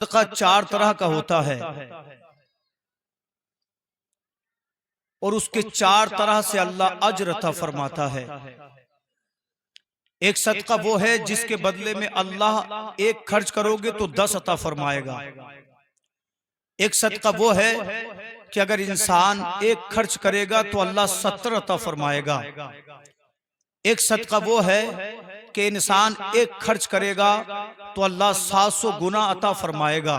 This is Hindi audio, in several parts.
सदका चार तरह का होता है और उसके चार तरह से अल्लाह अजर अता फरमाता है। एक सदका वो है जिसके बदले में अल्लाह एक खर्च करोगे तो 10 अता फरमाएगा। एक सदका वो है कि अगर इंसान एक खर्च करेगा तो अल्लाह 70 अता फरमाएगा। एक सदका वो है कि इंसान एक खर्च करेगा तो अल्लाह 700 गुना अता फरमाएगा।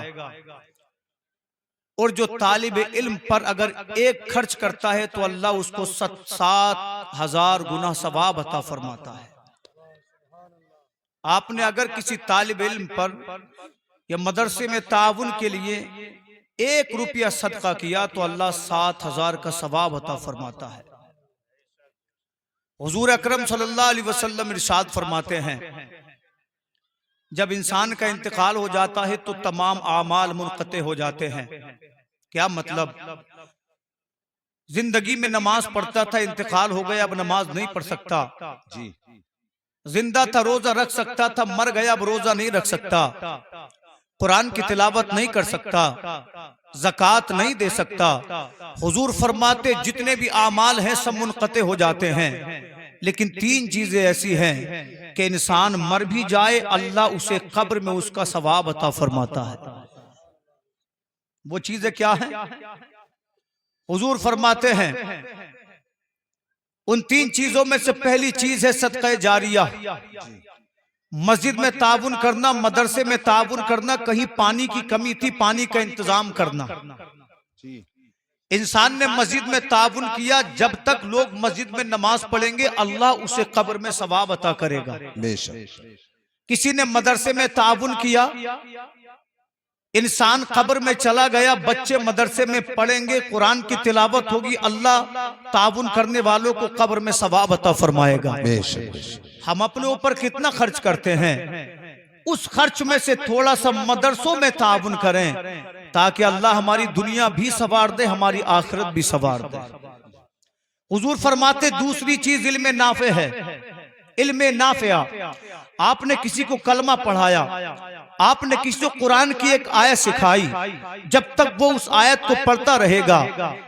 और जो तालिब इल्म पर अगर एक खर्च करता है तो अल्लाह उसको 7,000 गुना सवाब अता फरमाता है। आपने अगर किसी तालिब इल्म पर या मदरसे में ताउन के लिए 1 रुपया सदका किया तो अल्लाह 7,000 का सवाब अता फरमाता है। हुजूर अकरम सल्लल्लाहु अलैहि वसल्लम इरशाद फरमाते हैं, जब इंसान का इंतकाल हो जाता है तो तमाम आमाल मुनक़ते हो जाते हैं। क्या मतलब? जिंदगी में नमाज पढ़ता था, इंतकाल हो गया, अब नमाज नहीं पढ़ सकता जी। जिंदा था, रोजा रख सकता था, मर गया, अब रोजा नहीं रख सकता। कुरान की तिलावत नहीं कर सकता, ज़कात नहीं दे सकता। हुजूर फरमाते जितने भी आमाल हैं सब मुनक़ते हो जाते हैं, लेकिन 3 चीजें ऐसी हैं कि इंसान मर भी जाए अल्लाह उसे कब्र में उसका सवाब अता फरमाता है। वो चीजें क्या हैं? हुजूर फरमाते हैं उन 3 चीजों में से पहली चीज है सदका जारिया। मस्जिद में ताउन करना, मदरसे में ताउन करना, कहीं पानी की कमी थी, पानी का इंतजाम करना। इंसान ने मस्जिद में ताउन किया, जब तक लोग मस्जिद में नमाज पढ़ेंगे अल्लाह उसे कब्र में सवाब अता करेगा। किसी ने मदरसे में ताउन किया, इंसान कब्र में चला गया, बच्चे मदरसे में पढ़ेंगे, कुरान की तिलावत होगी, अल्लाह ताउन करने वालों को कब्र में सवाब अता फरमाएगा। हम अपने ऊपर कितना खर्च करते हैं, उस खर्च में से थोड़ा सा मदरसों में ताउन करें ताकि अल्लाह हमारी दुनिया भी संवार दे, हमारी आखिरत भी संवार दे। हुजूर फरमाते दूसरी चीज इल्म नाफे है। इल्म नाफिया, आपने किसी को कलमा पढ़ाया, आपने किसी को कुरान की एक आयत सिखाई, जब तक वो उस आयत को पढ़ता रहेगा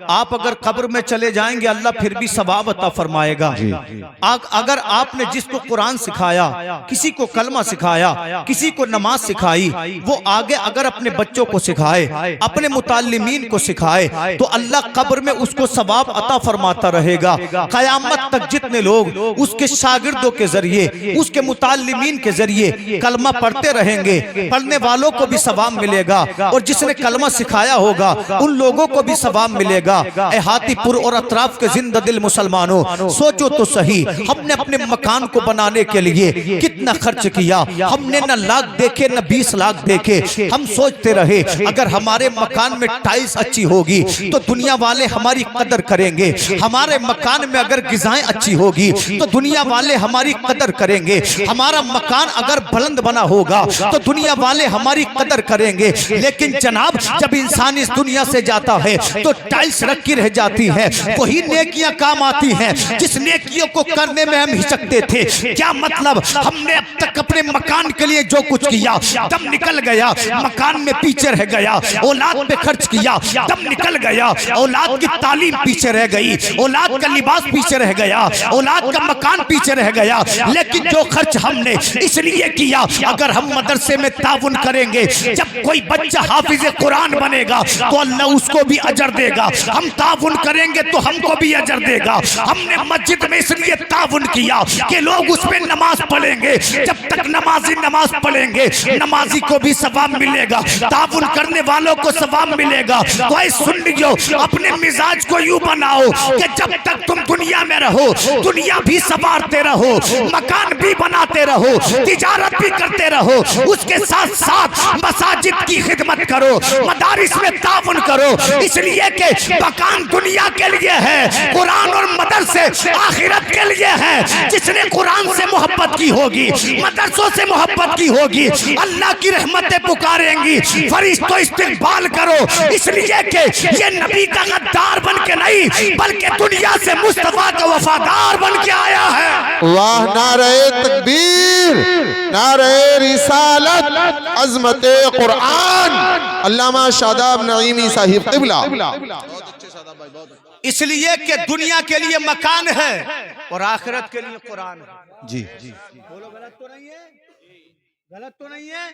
आप अगर कब्र में चले जाएंगे अल्लाह फिर भी सवाब अता फरमाएगा। अगर आपने जिसको कुरान सिखाया, किसी को कलमा सिखाया, किसी को नमाज सिखाई, वो आगे अगर अपने बच्चों को सिखाए, अपने मुताल्लिमीन को सिखाए तो अल्लाह कब्र में उसको सवाब अता फरमाता रहेगा। कयामत तक जितने लोग उसके शागिर्दों के जरिए, उसके मुताल्लिमीन के जरिए कलमा पढ़ते रहेंगे, पढ़ने वालों को भी सवाब मिलेगा और जिसने कलमा सिखाया होगा उन लोगों को भी सवाब मिलेगा। ए हाथीपुर और अतराफ के जिंदा दिल मुसलमानों, सोचो तो सही, हमने अपने मकान को बनाने के लिए कितना खर्च किया। हमने न लाख देखे न 20 लाख देखे, हम सोचते रहे अगर हमारे मकान में टाइल्स अच्छी होगी तो दुनिया वाले हमारी कदर करेंगे, हमारे मकान में अगर गिज़ाएं अच्छी होगी तो दुनिया वाले हमारी कदर करेंगे, हमारा मकान अगर बुलंद बना होगा तो दुनिया वाले हमारी कदर करेंगे। लेकिन जनाब जब इंसान इस दुनिया से जाता है तो टाइल्स रखी रह जाती है, वही नेकियां काम आती हैं जिस नेकियों को करने में हम हिचकते थे। क्या मतलब? हमने अब तक अपने मकान के लिए जो कुछ किया दम निकल गया, मकान में पीछे रह गया। औलाद पे खर्च किया, दम निकल गया, औलाद की तालीम पीछे रह गई, औलाद का लिबास पीछे रह गया, औलाद का मकान पीछे रह गया। लेकिन जो खर्च हमने इसलिए किया, अगर हम मदरसे में ताउन करेंगे, जब कोई बच्चा हाफिज कुरान बनेगा तो अल्लाह उसको भी अजर देगा, हम ताउन करेंगे तो हमको भी अजर देगा। हमने मस्जिद में इसलिए ताउन किया कि लोग उसमें नमाज पढ़ेंगे, जब तक नमाजी नमाज पढ़ेंगे नमाजी को भी सवाब मिलेगा, ताउन करने वालों को सवाब मिलेगा। तो ऐ सुन्नियों, अपने मिजाज को यूं बनाओ कि जब तक तुम दुनिया में रहो दुनिया भी संवारते रहो, मकान भी बनाते रहो, तिजारत भी करते रहो, उसके साथ साथ मसाजिद की खिदमत करो, मदारिस में ताउन करो, इसलिए कि मकान दुनिया के लिए है, कुरान और मदरसे आखिरत के लिए है। जिसने कुरान से मोहब्बत की होगी, मदरसों से मोहब्बत की होगी, अल्लाह की रहमतें पुकारेंगी, फरिश्तों इस्तिक़बाल करो, इसलिए कि ये नबी का गद्दार बन के नहीं बल्कि दुनिया से मुस्तफा का वफादार बन के आया है। वाह, नारे तकबीर, नारे रिसालत, अजमत कुरान। अल्लामा शादाब नईमी साहिब क़िबला। इसलिए कि दुनिया के लिए मकान है और आखिरत के लिए कुरान है। जी बोलो गलत तो नहीं है, गलत तो नहीं है।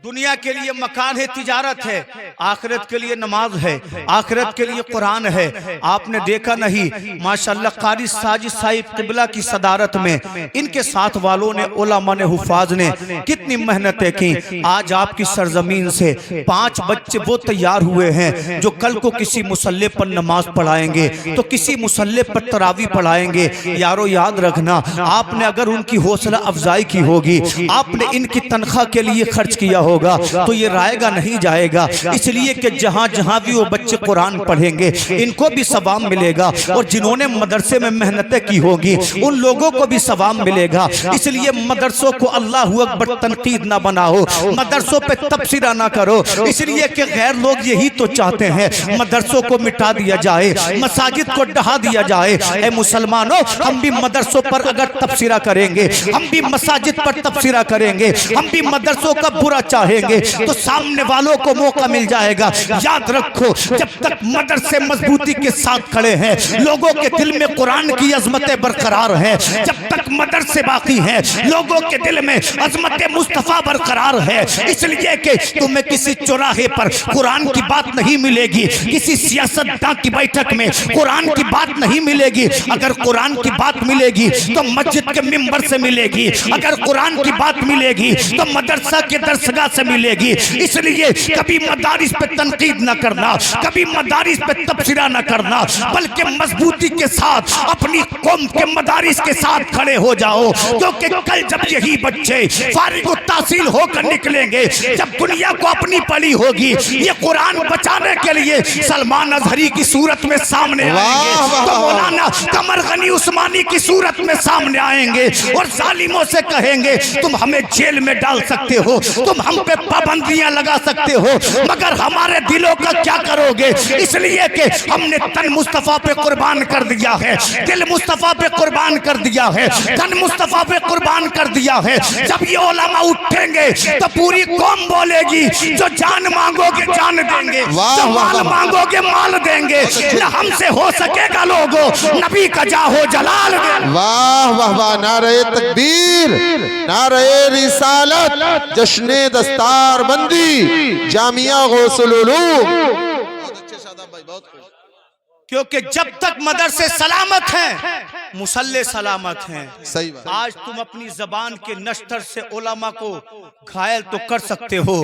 दुनिया के लिए मकान है, तिजारत है, आखिरत के लिए नमाज है, आखिरत के लिए कुरान है। आपने देखा नहीं, माशाअल्लाह कारी साजिद साहिब क़िबला की सदारत में इनके साथ वालों ने, उलमा ने, हुफाज ने कितनी मेहनतें की। आज आपकी सरजमीन से 5 बच्चे वो तैयार हुए हैं जो कल को किसी मुसल्ले पर नमाज पढ़ाएंगे, तो किसी मुसल्ले पर तरावी पढ़ाएंगे। यारो याद रखना, आपने अगर उनकी हौसला अफजाई की होगी, आपने इनकी तनख्वाह के लिए खर्च किया होगा, तो ये रायगा नहीं जाएगा। इसलिए कि जहां जहां भी वो बच्चे कुरान पढ़ेंगे इनको भी सवाब मिलेगा, और जिन्होंने मदरसे में मेहनतें की होगी उन लोगों को भी सवाब मिलेगा। इसलिए मदरसों को अल्लाहु अकबर तनकीद ना बनाओ, मदरसों पे तबसरा ना करो। इसलिए कि गैर लोग यही तो चाहते हैं, मदरसों को मिटा दिया जाए, मसाजिद को ढहा दिया जाए। ऐ मुसलमानों, हम भी मदरसों पर अगर तबसरा करेंगे, हम भी मसाजिद पर तबसरा करेंगे, हम भी मदरसों का बुरा चाहेंगे, तो सामने वालों को मौका मिल जाएगा। याद रखो, जब तक मदरसे मजबूती के साथ खड़े हैं, लोगों के दिल में कुरान की अजमतें बरकरार हैं, जब तक मदरसे बाकी हैं, लोगों के दिल में अजमत मुस्तफा बरकरार है। इसलिए कि तुम्हें किसी चौराहे पर कुरान की बात नहीं मिलेगी, किसी सियासतदान की बैठक में कुरान की बात नहीं मिलेगी। अगर कुरान की बात मिलेगी तो मस्जिद के मिंबर से मिलेगी, अगर कुरान की बात मिलेगी तो मदरसा के दरसगाह से मिलेगी। इसलिए कभी मदारिस पे तनकीद न करना, कभी मदारिस पे तबसरा न करना, बल्कि मजबूती के साथ अपनी कौम के मदारिस के साथ खड़े हो जाओ। क्योंकि कल जब यही बच्चे फारिग तहसील होकर निकलेंगे, जब दुनिया को अपनी पड़ी होगी, ये कुरान बचाने के लिए सलमान अजहरी की सूरत में सामने आएंगे, तो मौलाना कमर गनी उस्मानी की सूरत में सामने आएंगे और जालिमों से कहेंगे तुम हमें जेल में डाल सकते हो, तुम हम पे पाबंदियां लगा सकते हो, मगर हमारे दिलों का क्या करोगे? इसलिए कि हमने तन मुस्तफा पे कुर्बान कर दिया है, दिल मुस्तफा पे कुर्बान कर दिया है, तन मुस्तफा पे कुर्बान कर दिया है। जब ये उलमा उठेंगे तो पूरी कौम बोलेगी, जो जान मांगोगे जान देंगे, जो माल मांगोगे माल देंगे, न हमसे हो सकेगा लोगो नबी का जाहो जलाल देंगे। वाह वाह वाह, नारे तकबीर, नारे रिसालत, जश्ने दस्तार बंदी, जामिया गौसुल उलूम। बहुत अच्छे शादाब भाई, बहुत खूब। क्योंकि जब तक मदरसे सलामत हैं, मुसल्ले सलामत हैं। सही बात। आज तुम अपनी जबान के नश्तर से उलमा को घायल तो कर सकते हो,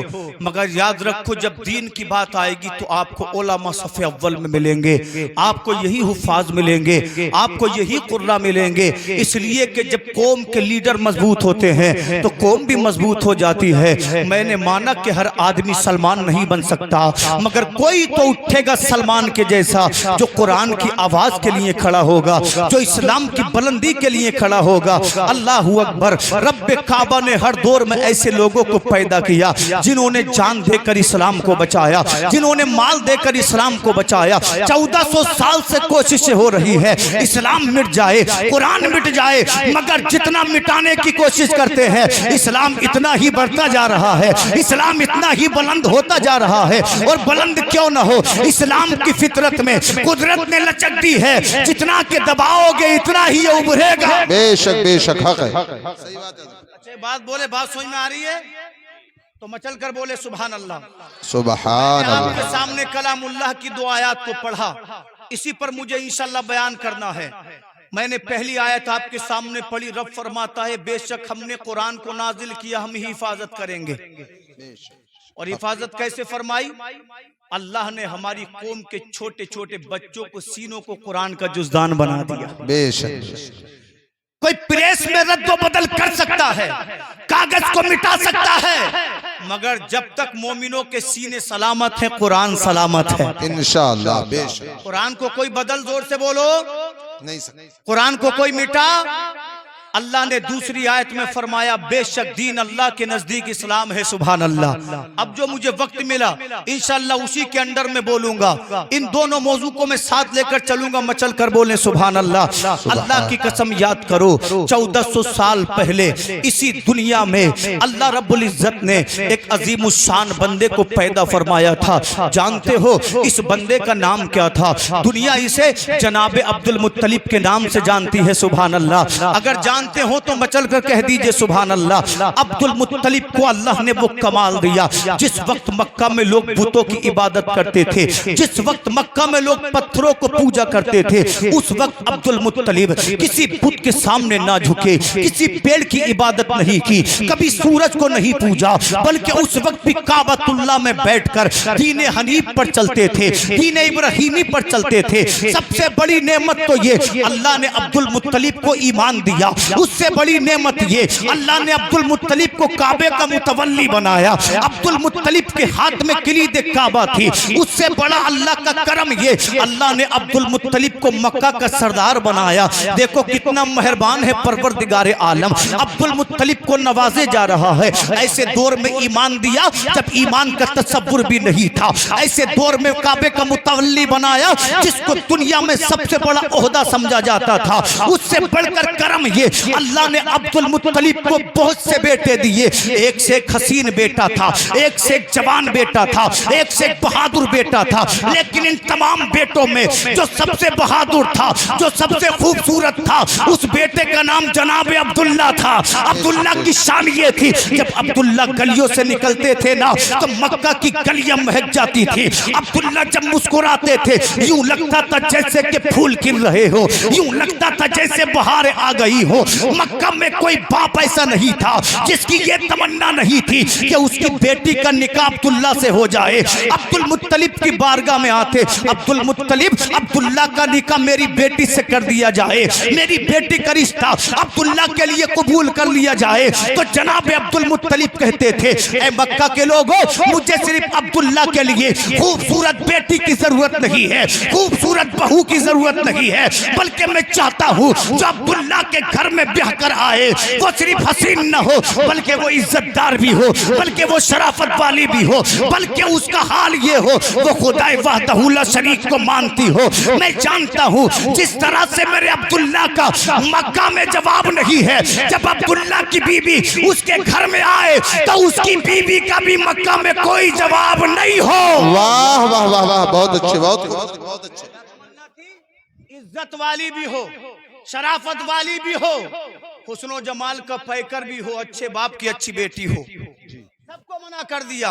मगर याद रखो जब दीन की बात आएगी तो आपको उलमा सफ़े अव्वल में मिलेंगे, आपको यही हुफ़ाज मिलेंगे, आपको यही कुर्रा मिलेंगे। इसलिए कि जब कौम के लीडर मजबूत होते हैं तो कौम भी मजबूत हो जाती है। मैंने माना कि हर आदमी सलमान नहीं बन सकता, मगर कोई तो उठेगा सलमान के जैसा, जो कुरान की आवाज के लिए खड़ा होगा, जो इस्लाम की बुलंदी के लिए खड़ा होगा। अल्लाहू अकबर। रब्बे काबा ने हर दौर में ऐसे लोगों को पैदा किया जिन्होंने जान देकर इस्लाम को बचाया, जिन्होंने माल देकर इस्लाम को बचाया। 1400 साल से कोशिशें हो रही है इस्लाम मिट जाए, कुरान मिट जाए, मगर जितना मिटाने की कोशिश करते हैं इस्लाम इतना ही बढ़ता जा रहा है, इस्लाम इतना ही बुलंद होता जा रहा है। और बुलंद क्यों ना हो, इस्लाम की फितरत में कुदरत ने लचक दी है, जितना के दबाओगे इतना ही ये उभरेगा। बेशक बेशक, हक है, सही बात है। अच्छे बात बोले, बात समझ में आ रही है तो मचल कर बोले सुभान अल्लाह। सुभान अल्लाह। आपके सामने कलामुल्लाह की 2 आयत को पढ़ा, इसी पर मुझे इंशाल्लाह बयान करना है। मैंने पहली आयत आपके सामने पढ़ी, रब फरमाता है बेशक हमने कुरान को नाजिल किया, हम ही हिफाजत करेंगे। और हिफाजत कैसे फरमाई? अल्लाह ने हमारी कौम के छोटे छोटे बच्चों को, सीनों को कुरान का जुज़दान बना दिया। बेशक। कोई प्रेस में रद्द बदल कर सकता है, कागज को मिटा सकता है, मगर जब तक मोमिनों के सीने सलामत हैं कुरान सलामत है इंशाअल्लाह। बेशक। कुरान को कोई बदल, जोर से बोलो, नहीं सकता, कुरान को कोई मिटा अल्लाह ने दूसरी आयत में फरमाया बेशक दीन अल्लाह के नजदीक इस्लाम है। सुभान अल्लाह। अब जो मुझे वक्त मिला इंशाअल्लाह उसी के अंडर में बोलूंगा। इन दोनों मौजू को मैं साथ लेकर चलूंगा, मचल कर बोले सुभान अल्लाह। अल्लाह की कसम याद करो 1400 साल पहले इसी दुनिया में अल्लाह रब्बुल इज्जत ने एक अजीमुशान बंदे को पैदा फरमाया था। जानते हो इस बंदे का नाम क्या था? दुनिया इसे जनाबे अब्दुल मुत्तलिब के नाम से जानती है। सुभान अल्लाह। अगर जानते हो तो मचल कर कह दीजिए सुभान अल्लाह। अब्दुल मुत्तलिब को अल्लाह ने वो कमाल दिया। जिस वक्त मक्का में लोग बुतों की इबादत करते थे, जिस वक्त मक्का में लोग पत्थरों को पूजा करते थे, उस वक्त अब्दुल मुत्तलिब किसी बुत के सामने ना झुके, किसी पेड़ की इबादत नहीं की, कभी सूरज को नहीं पूजा, बल्कि उस वक्त भी काबतुल्लाह में बैठकर दीन हनीफ पर चलते थे, दीन इब्राहिमी पर चलते थे। सबसे बड़ी नेमत तो ये अल्लाह ने अब्दुल मुत्तलिब को ईमान दिया। उससे बड़ी नेमत ये अल्लाह ने अब्दुल मुत्तलिब को काबे का मुतवल्ली बनाया। अब्दुल मुत्तलिब के हाथ में किलीद काबा थी। उससे बड़ा अल्लाह का करम ये अल्लाह ने अब्दुल मुत्तलिब को मक्का का सरदार बनाया। देखो कितना मेहरबान है परवरदिगार आलम। अब्दुल मुत्तलिब को नवाजे जा रहा है। ऐसे दौर में ईमान दिया जब ईमान का तसव्वुर भी नहीं था। ऐसे दौर में काबे का मुतवल्ली बनाया जिसको दुनिया में सबसे बड़ा ओहदा समझा जाता था। उससे बढ़कर करम ये अल्लाह ने अब्दुल मुत्तलिब को बहुत से बेटे दिए। एक से एक हसीन बेटा था, एक से एक जवान बेटा था, एक से एक बहादुर बेटा था। लेकिन इन तमाम बेटों में जो सबसे बहादुर था, जो सबसे खूबसूरत था, उस बेटे का नाम जनाब अब्दुल्ला था। अब्दुल्ला की शान ये थी जब अब्दुल्ला गलियों से निकलते थे ना तो मक्का की गलियां महक जाती थी। अब्दुल्ला जब मुस्कुराते थे यूं लगता था जैसे कि फूल खिल रहे हो, यूं लगता था जैसे बहार आ गई हो। मक्का में कोई बाप ऐसा नहीं था जिसकी ये तमन्ना नहीं थी कि उसकी बेटी का निकाह अब्दुल्ला से हो जाए। अब्दुल मुत्तलिब की बारगाह में आते, अब्दुल मुत्तलिब अब्दुल्ला का निकाह मेरी बेटी से कर दिया जाए, मेरी बेटी का रिश्ता अब्दुल्ला के लिए कबूल कर लिया जाए। तो जनाब अब्दुल मुत्तलिब कहते थे ऐ मक्का के लोगों, मुझे सिर्फ अब्दुल्ला के लिए खूबसूरत बेटी की जरूरत नहीं है, खूबसूरत बहू की जरूरत नहीं है, बल्कि मैं चाहता हूँ जो अब्दुल्ला के घर में ब्याह कर आए वो सिर्फ हसीन न हो, बल्कि वो इज्जतदार भी हो, बल्कि वो शराफत वाली भी हो, बल्कि उसका हाल ये हो वो खुदाए वहदहू ला शरीक को मानती हो। मैं जानता हूँ जिस तरह से मेरे अब्दुल्ला का मक्का में जवाब नहीं है, जब अब्दुल्ला की बीबी उसके घर में आए तो उसकी बीबी का भी मक्का में कोई जवाब नहीं हो। वाह वाह वाह वाह, बहुत अच्छे, बहुत अच्छे। इज्जत वाली भी हो, शराफत वाली भी हो, हुस्नो जमाल का पैकर भी हो, अच्छे बाप की अच्छी बेटी हो, सबको मना कर दिया।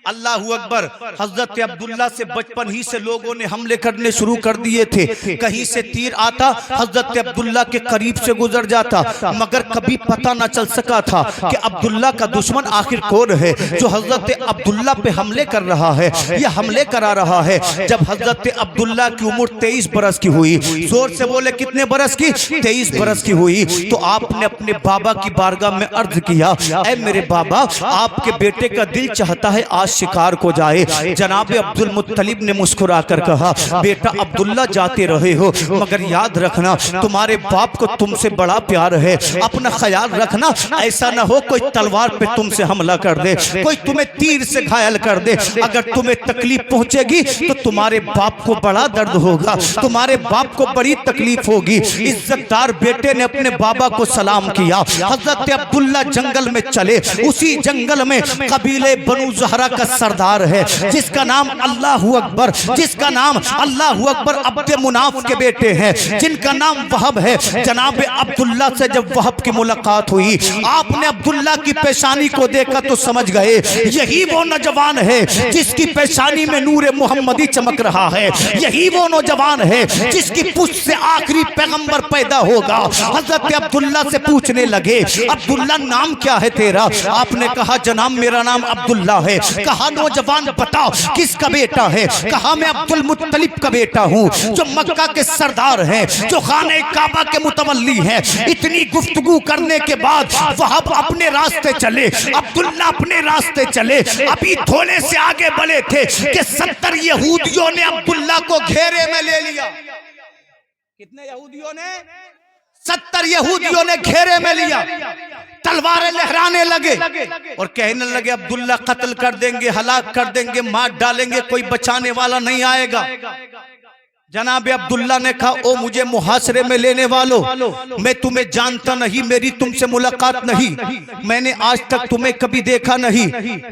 अल्लाह अकबर। हजरत अब्दुल्ला से बचपन ही से लोगों ने हमले करने शुरू कर दिए थे। कहीं से तीर आता हजरत अब्दुल्ला के करीब से गुजर जाता, मगर कभी पता न चल सका था कि अब्दुल्ला का दुश्मन आखिर कौन है जो हजरत अब्दुल्ला पे हमले कर रहा है या हमले करा रहा है। जब हजरत अब्दुल्ला की उम्र 23 बरस की हुई, जोर से बोले कितने बरस की? 23 बरस की हुई, तो आपने अपने बाबा की बारगाह में अर्ज किया ऐ मेरे बाबा, आपके बेटे का दिल चाहता है आज शिकार को जाए। जनाब अब्दुल मुत्तलिब ने मुस्कुरा कर कहा बेटा अब्दुल्ला जाते रहे हो, मगर याद रखना तुम्हारे बाप को तुमसे बड़ा प्यार है, अपना ख्याल रखना, ऐसा ना हो कोई तलवार पे तुमसे हमला कर दे, कोई तुम्हें तीर से घायल कर दे। अगर तुम्हें तकलीफ पहुंचेगी तो तुम्हारे बाप को बड़ा दर्द होगा, तुम्हारे बाप को बड़ी तकलीफ होगी। इज्जतदार बेटे ने अपने बाबा को सलाम किया। हजरत अब्दुल्ला जंगल में चले। उसी जंगल में कबीले बनु ज़हरा का सरदार है जिसका नाम अल्लाहु अकबर, जिसका नाम अल्लाहु अकबर अब्दे मुनाफ के बेटे हैं, जिनका नाम वहब है। जनाब अब्दुल्ला से जब वहब की मुलाकात हुई, आपने अब्दुल्ला की पेशानी को देखा तो समझ गए यही वो नौजवान है जिसकी पेशानी में नूरे मोहम्मदी चमक रहा है, यही वो नौजवान है जिसकी पुष्ट से आखिरी पैगंबर पैदा होगा। हजरत अब्दुल्ला से पूछने लगे अब्दुल्ला नाम क्या है तेरा? आपने कहा जनाब मेरा नाम अब्दुल्ला है। कहा नौजवान बताओ किसका बेटा है? कहा मैं अब्दुल मुत्तलिब का बेटा हूँ जो मक्का के सरदार हैं, जो खाने काबा के मुतवल्ली हैं। इतनी गुफ्तगू करने के बाद वहाब अपने रास्ते चले, अब्दुल्ला अपने रास्ते चले। अभी थोड़े से आगे बढ़े थे कि 70 यहूदियों ने अब्दुल्ला को घेरे में ले लिया। कितने यहूदियों ने? 70 यहूदियों ने घेरे में लिया, तलवारें लहराने लगे और कहने लगे अब्दुल्ला कत्ल कर देंगे, हलाक कर देंगे, मार डालेंगे, कोई बचाने वाला नहीं आएगा। जनाब अब्दुल्ला ने कहा, ओ मुझे मुहासरे में लेने वालों, मैं तुम्हें जानता नहीं, मेरी तुमसे मुलाकात नहीं, मैंने आज तक तुम्हें कभी देखा नहीं।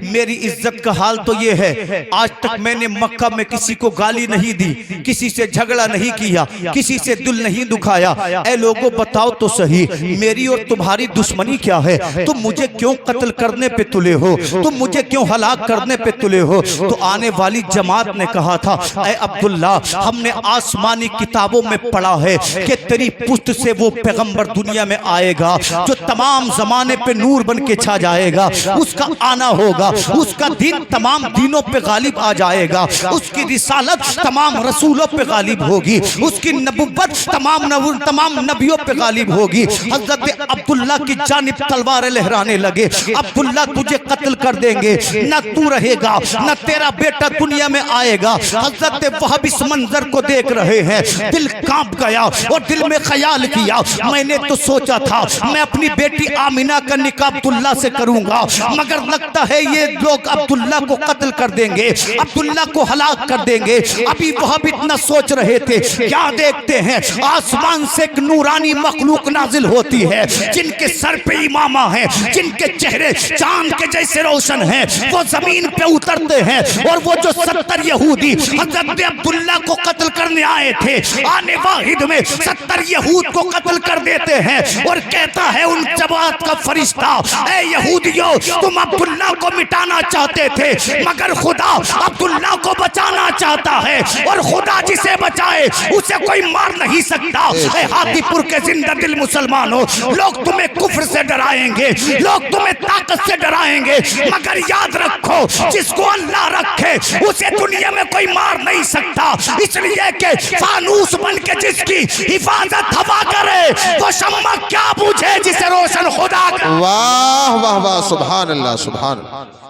मेरी इज्जत का हाल तो ये है, आज तक मैंने मक्का में किसी को गाली नहीं दी, किसी से झगड़ा नहीं किया, किसी से दिल नहीं दुखाया। ऐ लोगों बताओ तो सही, मेरी और तुम्हारी दुश्मनी क्या है? तुम मुझे क्यों कत्ल करने पे तुले हो? तुम मुझे क्यों हलाक करने पे तुले हो? तो आने वाली जमात ने कहा था, ऐ अब्दुल्ला, हमने आसमानी किताबों में पढ़ा है कि तेरी पुश्त से वो पैगंबर दुनिया में आएगा जो तमाम जमाने पे नूर बन के छा जाएगा। उसका आना होगा, उसका दिन तमाम दीनों पे गालिब आ जाएगा, उसकी रिसालत तमाम रसूलों पे गालिब होगी, उसकी नबुव्वत तमाम नबियों पे गालिब होगी। हजरत अब्दुल्ला की जानिब तलवारें लहराने लगे, अब्दुल्ला तुझे कत्ल कर देंगे, न तू रहेगा न तेरा बेटा दुनिया में आएगा। हजरत वहाब इस मंजर को देख रहे हैं, दिल कांप गया और दिल में ख्याल किया, मैंने तो सोचा था मैं अपनी बेटी आमिना का निकाह अब्दुल्ला से करूंगा, मगर लगता है ये लोग अब्दुल्ला को कत्ल कर देंगे, अब्दुल्ला को हलाक कर देंगे। अभी वहां भी इतना सोच रहे थे, क्या देखते हैं आसमान से एक नूरानी मखलूक नाजिल होती है, जिनके सर पे इमामा है, जिनके चेहरे चांद के जैसे रोशन हैं, वो जमीन पे उतरते हैं और वो जो 70 यहूदी हजरत अब्दुल्ला को कत्ल करने आए थे, आने वाहिद में 70 यहूद को कत्ल कर देते हैं और कहता है उन जमात का फरिश्ता, ऐ यहूदियों, तुम अब्दुल्ला को मिटाना चाहते थे, मगर खुदा अब्दुल्ला को बचाना चाहता है और खुदा जिसे बचाए उसे कोई मार नहीं सकता। ऐ हाथीपुर के जिंदा दिल मुसलमानों, लोग तुम्हें कुफ्र से डराएंगे, लोग तुम्हें ताकत से डराएंगे, मगर याद रखो जिसको अल्लाह रखे उसे दुनिया में कोई मार नहीं सकता। इसलिए के फानूस बन के जिसकी हिफाजत हवा करे वो शम्मा क्या बुझे जिसे रोशन खुदा। वाह वाह वाह, सुभान अल्लाह, सुभान अल्लाह।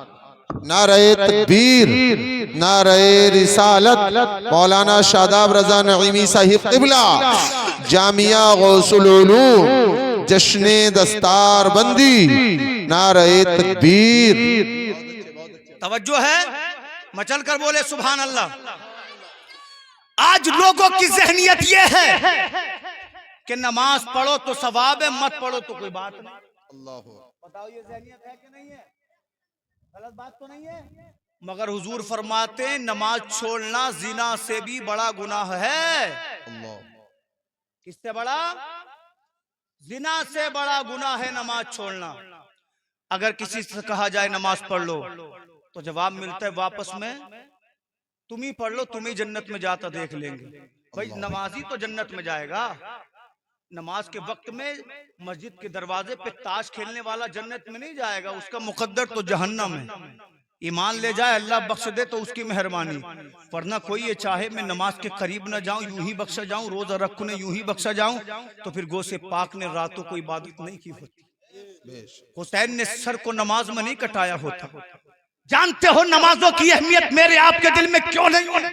नारे तकबीर, नारे रिसालत। मौलाना शादाब रजा नईमी साहिब क़िबला, जामिया गौसुल उलूम, जश्ने दस्तार बंदी, नारे तकबीर। तवज्जो है, मचल कर बोले सुभान अल्लाह। आज लोगों की ज़हनियत ये है कि नमाज पढ़ो तो सवाब है, मत पढ़ो तो कोई बात नहीं। बताओ ये ज़हनियत है कि नहीं है? गलत बात तो नहीं है? मगर हुजूर फरमाते हैं नमाज छोड़ना जिना से भी बड़ा गुनाह है। किससे बड़ा? जिना से बड़ा गुनाह है नमाज छोड़ना। अगर किसी से कहा जाए नमाज पढ़ लो तो जवाब मिलता है वापस में, तुम ही पढ़ लो, तुम ही जन्नत में जाता देख लेंगे। भाई नमाजी तो जन्नत में जाएगा, नमाज के वक्त में मस्जिद के दरवाजे पे ताश खेलने वाला जन्नत में नहीं जाएगा, उसका मुकद्दर तो जहन्नम है। ईमान ले जाए अल्लाह बख्श दे तो उसकी मेहरबानी, वरना कोई ये चाहे मैं नमाज के करीब न जाऊं यूं ही बख्शा जाऊं, रोजा रखूं ने यूं ही बख्शा जाऊं, तो फिर गो से पाक ने रातों को इबादत नहीं की होती। हुसैन ने सर को नमाज में नहीं कटाया होता। जानते हो नमाजों की अहमियत मेरे आपके दिल में क्यों नहीं है?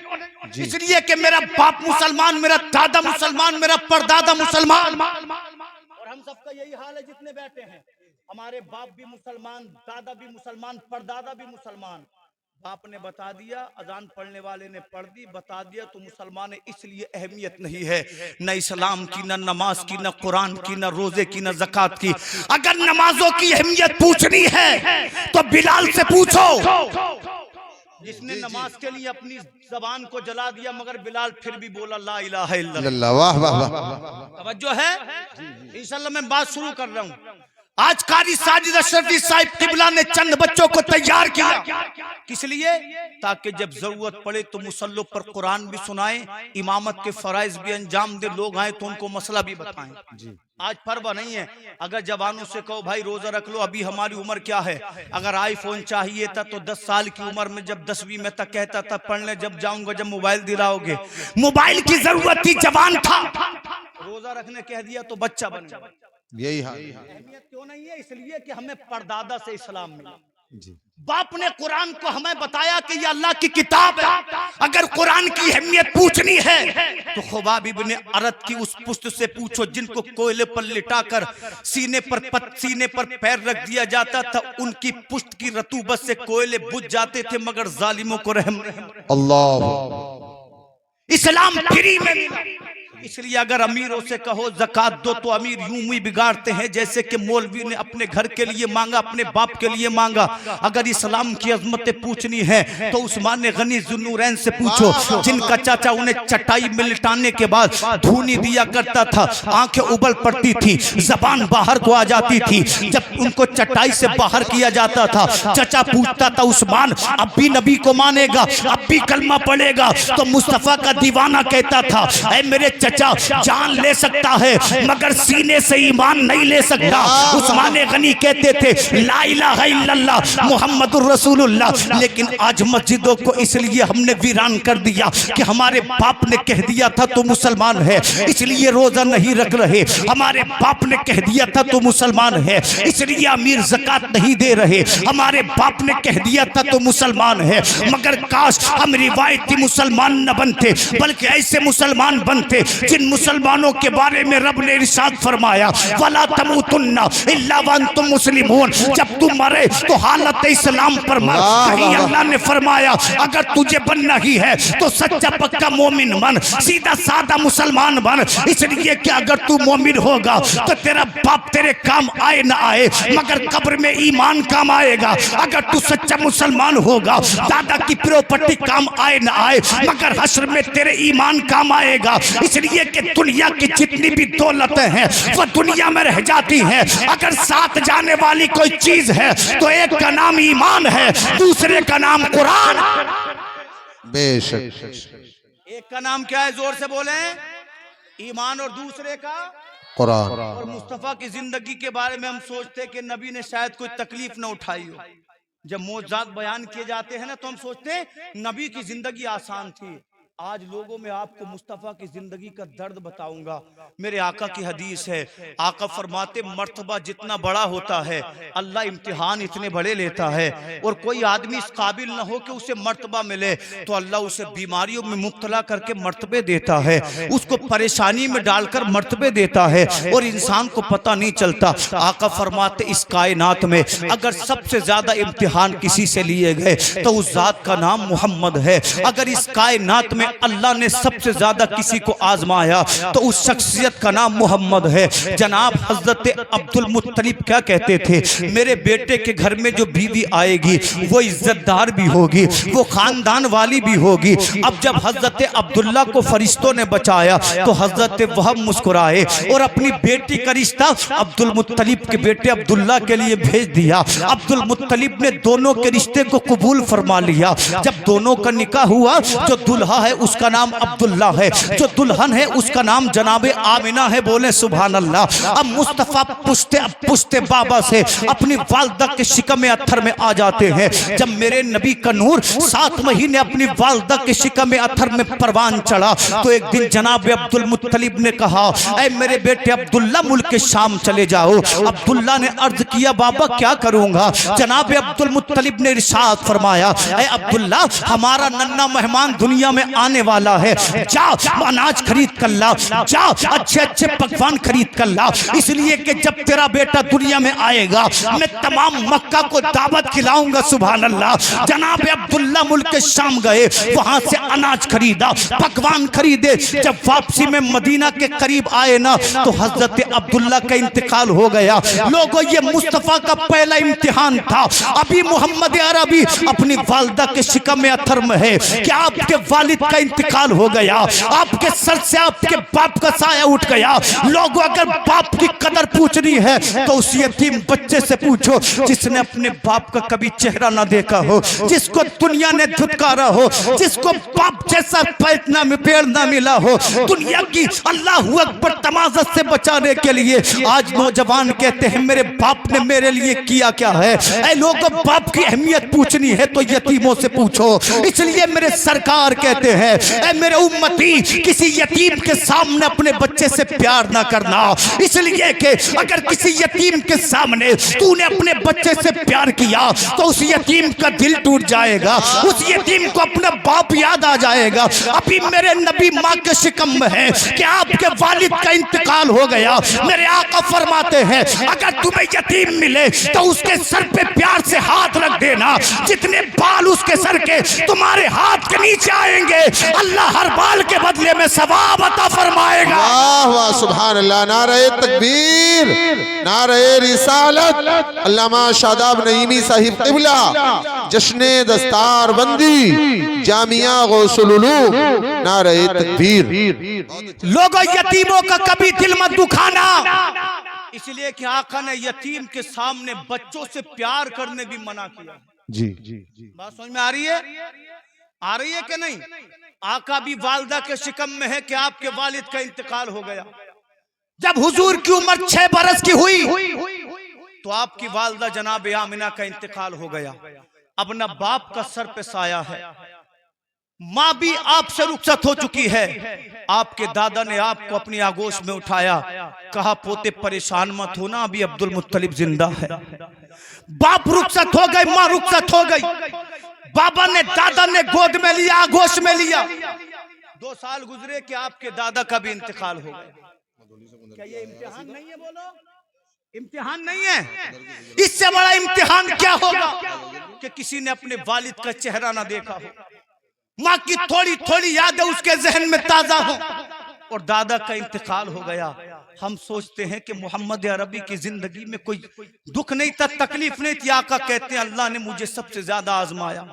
इसलिए कि मेरा बाप मुसलमान, मेरा दादा मुसलमान, मेरा परदादा मुसलमान, और हम सबका यही हाल है जितने बैठे हैं। हमारे बाप भी मुसलमान, दादा भी मुसलमान, परदादा भी मुसलमान। बाप ने बता दिया, अजान पढ़ने वाले ने पढ़ दी, बता दिया तो मुसलमान है, इसलिए अहमियत नहीं है न इस्लाम की, न नमाज की, न कुरान की, न रोजे की, न ज़कात की। अगर नमाजों की अहमियत पूछनी है तो बिलाल से पूछो, जिसने नमाज के लिए अपनी जबान को जला दिया, मगर बिलाल फिर भी बोला ला इलाहा इल्लल्लाह। वाह वाह वाह, तवज्जो है। इंशाअल्लाह मैं बात शुरू कर रहा हूँ। आज कारी साजिद अशरफी साहिब क़िबला ने चंद बच्चों को तैयार किया, किस लिए? ताकि जब जरूरत पड़े तो मुसल्लों पर कुरान भी सुनाएं, इमामत के फराइज भी अंजाम दे, लोग आए तो उनको मसला भी बताएं। आज परवा नहीं है, अगर जवानों से कहो भाई रोजा रख लो, अभी हमारी उम्र क्या है, अगर आईफोन चाहिए था तो 10 साल की उम्र में जब 10वीं में तक कहता था पढ़ने जब जाऊंगा जब मोबाइल दिलाओगे। मोबाइल की जरूरत थी, जवान था, रोजा रखने कह दिया तो बच्चा बन गया। यही हाल। अहमियत क्यों नहीं है? इसलिए कि हमें परदादा से इस्लाम मिला। बाप ने कुरान को हमें बताया कि ये अल्लाह की किताब है, अगर कुरान की अहमियत पूछनी है तो खुबाब इब्ने अरद की उस पुश्त से पूछो जिनको कोयले पर लिटाकर सीने पर पैर रख दिया जाता था, उनकी पुश्त की रतूबत से कोयले बुझ जाते थे, मगर जालिमों को रहम नहीं। अल्लाह, इस्लाम फ्री में मिला। इसलिए अगर अमीरों से कहो ज़कात दो तो अमीर यूं ही बिगाड़ते हैं जैसे कि मौलवी ने अपने घर के लिए मांगा, अपने बाप के लिए मांगा। अगर इस्लाम की अजमतें पूछनी है तो उस्मान गनी ज़ुन्नूरैन से पूछो, जिनका चाचा उन्हें चटाई में लिटाने के बाद धूनी दिया करता था, आंखें उबल पड़ती थी, जबान बाहर को आ जाती थी। जब उनको चटाई से बाहर किया जाता था, चाचा पूछता था उस्मान अब भी नबी को मानेगा, अब भी कलमा पढ़ेगा? तो मुस्तफा का दीवाना कहता था, ऐ मेरे चचा जान ले सकता है मगर सीने से ईमान नहीं ले सकता। उस्मान गनी कहते थे ला इलाहा इल्लल्लाह मुहम्मदुर रसूलुल्लाह। लेकिन आज मस्जिदों को इसलिए हमने वीरान कर दिया कि हमारे बाप ने कह दिया था तो मुसलमान है, इसलिए रोजा नहीं रख रहे। हमारे बाप ने कह दिया था तो मुसलमान है, इसलिए अमीर ज़कात नहीं दे रहे। हमारे बाप ने कह दिया था तो मुसलमान है। मगर काश हम रिवायती मुसलमान न बनते बल्कि ऐसे मुसलमान बनते जिन मुसलमानों के बारे में रब ने इरशाद फरमाया वला तमूतुन्ना इल्ला व अंतुम मुस्लिमून, जब तुम मरे तो हालत इस्लाम पर मर। कहीं अल्लाह ने फरमाया अगर तुझे बनना ही है तो सच्चा पक्का मोमिन बन, सीधा सादा मुसलमान बन। इसलिए कि अगर तू मोमिन होगा तो तेरा बाप तेरे काम आए ना आए मगर कब्र में ईमान काम आएगा। अगर तू सच्चा मुसलमान होगा दादा की प्रॉपर्टी काम आए ना आए मगर हश्र में तेरे ईमान काम आएगा। इसलिए कि दुनिया की जितनी भी दौलतें हैं वो दुनिया में रह जाती हैं, अगर साथ जाने वाली कोई चीज है तो एक का नाम ईमान है, दूसरे का नाम कुरान। बेशक। एक का नाम क्या है? जोर से बोले। ईमान। और दूसरे का कुरान। और मुस्तफा की जिंदगी के बारे में हम सोचते कि नबी ने शायद कोई तकलीफ न उठाई हो। जब मौजूद बयान किए जाते हैं ना तो हम सोचते हैं नबी की जिंदगी आसान थी। आज लोगों में आपको मुस्तफ़ा की जिंदगी का दर्द बताऊंगा। मेरे आका की हदीस है, आका फरमाते मर्तबा जितना बड़ा होता है अल्लाह इम्तिहान इतने बड़े लेता है, और कोई आदमी इस काबिल न हो कि उसे मर्तबा मिले तो अल्लाह उसे बीमारियों में मुब्तला करके मर्तबे देता है, उसको परेशानी में डालकर मर्तबे देता है और इंसान को पता नहीं चलता। आका फरमाते इस कायनात में अगर सबसे ज्यादा इम्तिहान किसी से लिए गए तो उस जात का नाम मोहम्मद है। अगर इस कायनात में अल्लाह ने सबसे ज्यादा किसी को आजमाया तो उस शख्सियत का नाम मोहम्मद है। जनाब हजरत अब्दुल मुत्तलिब क्या कहते थे, मेरे बेटे के घर में जो बीवी आएगी वो इज्जतदार भी होगी, वो खानदान वाली भी होगी। अब जब हजरत अब्दुल्ला को फरिश्तों ने बचाया तो हजरत वहब मुस्कुराए और अपनी बेटी का रिश्ता अब्दुल मुत्तलिब के बेटे अब्दुल्ला के लिए भेज दिया। अब्दुल मुत्तलिब ने दोनों के रिश्ते को कबूल फरमा लिया। जब दोनों का निकाह हुआ, जो दुल्हा है उसका नाम अब्दुल्ला है, जो दुल्हन है उसका नाम जनाबे आमिना है। बोले सुभान अल्लाह। अब मुस्तफा पुश्ते बाबा से अपनी वालदा के शिकम अत्थर में आ जाते हैं। जब मेरे नबी का नूर 7 महीने अपनी वालदा के शिकम अत्थर में परवान चढ़ा तो एक दिन जनाब अब्दुल मुत्तलिब ने कहा, ऐ मेरे बेटे अब्दुल्ला मुल्क के शाम चले जाओ। अब्दुल्ला ने अर्ज किया, बाबा क्या करूंगा? जनाब अब्दुल मुत्तलिब ने इरशाद फरमाया, ऐ अब्दुल्ला हमारा नन्ना मेहमान दुनिया में आने वाला है, जा अनाज खरीद कर ला, जा अच्छे अच्छे पकवान खरीद कर ला, इसलिए कि जब तेरा बेटा दुनिया में आएगा मैं तमाम मक्का को दावत खिलाऊंगा। सुभान अल्लाह। जनाब अब्दुल्ला मुल्क के शाम गए, वहां से अनाज खरीदा, पकवान खरीदे। जब वापसी में मदीना के करीब आए ना तो हजरत अब्दुल्ला का इंतकाल हो गया। लोगों ये मुस्तफा का पहला इम्तिहान था। अभी मोहम्मद अरबी अपनी वालदा के शिकम अत्थर में है कि आपके वालिद का इंतकाल हो गया, आपके सर से आपके बाप का साया उठ गया। लोगों अगर बाप की कदर पूछनी है तो उस यतीम बच्चे से पूछो जिसने अपने बाप का कभी चेहरा ना देखा हो, जिसको दुनिया ने धुतकारा हो, जिसको बाप जैसा पैतना में पेड़ ना मिला हो। दुनिया की अल्लाहू अकबर तमाज़त से बचाने के लिए आज नौजवान कहते हैं मेरे बाप ने मेरे लिए किया क्या है। ऐ लोगों बाप की अहमियत पूछनी है तो यतीमों से पूछो। इसलिए मेरे सरकार कहते हैं हैं, ऐ मेरे उम्मती किसी यतीम के सामने अपने बच्चे से प्यार ना करना, इसलिए कि अगर किसी यतीम के सामने तूने अपने बच्चे से प्यार किया तो उस यतीम का दिल टूट जाएगा, उस यतीम को अपना बाप याद आ जाएगा। अभी मेरे नबी माँ के शिकम में है कि आपके वालिद का इंतकाल हो गया। मेरे आका फरमाते हैं अगर तुम्हें यतीम मिले तो उसके सर पे प्यार से हाथ रख देना, जितने बाल उसके सर के तुम्हारे हाथ के नीचे आएंगे अल्लाह हर बाल के बदले में सवाब अता फरमाएगा। वाह वाह सुभान अल्लाह, नारे तकबीर, नारे रिसालत। अल्लामा शादाब नईमी साहिब क़िबला, जश्ने दस्तार बंदी, जामिया गौसुल उलूम, नारे तकबीर। लोगों यतीमों का कभी दिल मत दुखाना, इसलिए कि आका ने यतीम के सामने बच्चों से प्यार करने भी मना किया। जी बात समझ में आ रही है? आ रही है कि नहीं? आका भी वालदा के शिकम में है कि आपके वालिद का इंतकाल हो गया। जब हुजूर की उम्र 6 बरस की हुई तो आपकी वालदा जनाब आमिना का इंतकाल हो गया। अब न बाप का सर पे साया है, माँ भी आपसे रुखसत हो चुकी है। आपके दादा ने आपको अपनी आगोश में उठाया, कहा पोते परेशान मत होना, अभी अब्दुल मुत्तलिब जिंदा है। बाप रुखसत हो गए, माँ रुखसत हो गई, बाबा ने दादा ने गोद में लिया, आगोश में लिया। 2 साल गुजरे कि आपके दादा का भी इंतकाल हो गया। क्या ये इम्तिहान नहीं है? बोलो, इम्तिहान नहीं है? इससे बड़ा इम्तिहान क्या होगा कि किसी ने अपने वालिद का चेहरा ना देखा हो, माँ की थोड़ी थोड़ी यादें उसके जहन में ताजा हो, और दादा का इंतकाल हो गया। हम सोचते हैं कि मोहम्मद अरबी की जिंदगी में कोई दुख नहीं था, तकलीफ नहीं थी। आका कहते हैं अल्लाह ने मुझे सबसे ज्यादा आजमाया।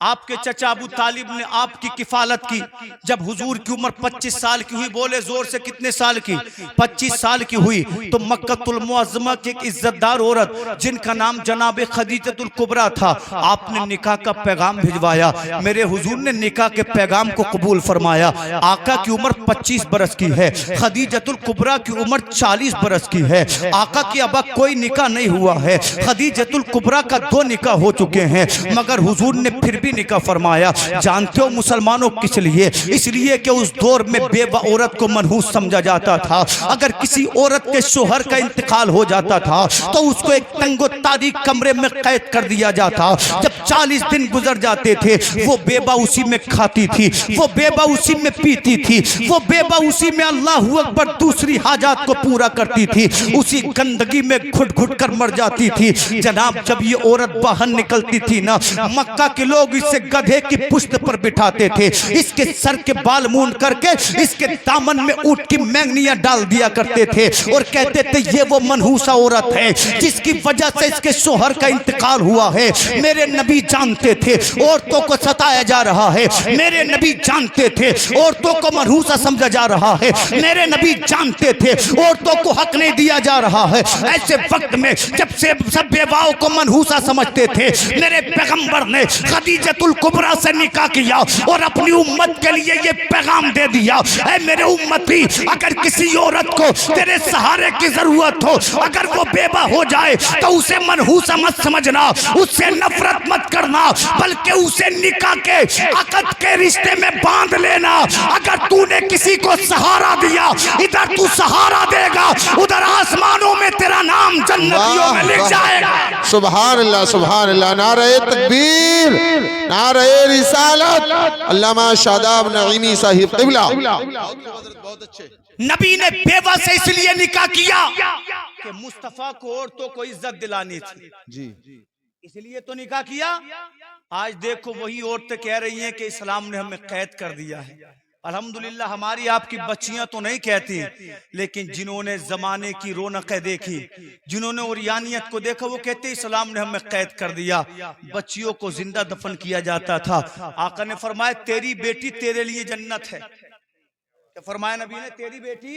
आपके चचा अबू तालिब ने आपकी किफालत की। जब हुजूर की उम्र 25 साल की हुई, बोले जोर से कितने साल की? 25 साल की हुई तो मक्कतुल मुअज़्ज़मा की एक इज्जतदार औरत जिनका नाम जनाब खदीजतुल कुबरा था, आपने निकाह का पैगाम भिजवाया। मेरे हुजूर ने निकाह के पैगाम को कबूल फरमाया। आका की उम्र 25 बरस की है, खदीजतुल कुबरा की उम्र 40 बरस की है। आका की अब कोई निकाह नहीं हुआ है, खदीजतुल कुबरा का 2 निकाह हो चुके हैं, मगर हुजूर ने फिर भी निकाह फरमाया। जानते हो मुसलमानों किस लिए? इसलिए कि उस दौर में बेवा औरत को मनहूस समझा जाता था। अगर किसी औरत के शोहर का इंतकाल हो जाता था तो उसको एक तंगो तारीक कमरे में कैद कर दिया जाता। जब 40 दिन गुजर जाते थे वो बेवा उसी में खाती थी, वो बेवा उसी में पीती थी, वो बेवा उसी में अल्लाहू अकबर दूसरी हाजात को पूरा करती थी, उसी गंदगी में घुट घुट कर मर जाती थी। जनाब जब ये औरत बाहर निकलती थी ना, मक्का के लोग इसे गधे की पुश्त पर बिठाते थे, इसके सर के बाल मूंड करके इसके दामन में ऊंट की मैंगनियां डाल दिया करते थे और कहते थे ये वो मनहूसा औरत है जिसकी वजह से इसके शोहर का इंतकाल हुआ है। मेरे नबी जानते थे औरतों को सताया जा रहा है, मेरे नबी जानते थे औरतों को मनहूसा समझा जा रहा है, मेरे नबी जानते थे औरतों को हक नहीं दिया जा रहा है। ऐसे वक्त में जब से सब बेवाओं को मनहूसा समझते थे, मेरे पैगंबर ने खदीजतुल कुबरा से निकाह किया और अपनी उम्मत के लिए ये पैगाम दे दिया, ऐ मेरे उम्मती अगर किसी औरत को तेरे सहारे की जरूरत हो, अगर वो बेवा हो जाए तो उसे मनहूसा मत समझना, उससे नफरत मत करना, बल्कि उसे निकाह के अक़द के रिश्ते में बांध लेना। अगर तूने किसी को सहारा दिया, इधर तू सहारा देगा, उधर आसमानों में तेरा नाम जन्नतियों में लिख जाएगा। सुभान अल्लाह, सुभान अल्लाह, नारे तकबीर, नारे रिसालत। अल्लामा शादाब नईमी साहिब क़िबला। बहुत अच्छे। नबी ने बेवा से इसलिए निकाह किया कि मुस्तफा को औरतों को इज्जत दिलानी थी, जी इसलिए तो निकाह किया। आज देखो वही औरतें कह रही हैं कि इस्लाम ने हमें कैद कर दिया है। अल्हम्दुलिल्लाह हमारी आपकी बच्चियां तो नहीं कहती, लेकिन जिन्होंने जमाने की रौनकें देखी, जिन्होंने उरियानियत को देखा, वो कहते इस्लाम ने हमें कैद कर दिया। बच्चियों को जिंदा दफन किया जाता था। आका ने फरमाया तेरी बेटी तेरे लिए जन्नत है। क्या फरमाया नबी ने? तेरी बेटी।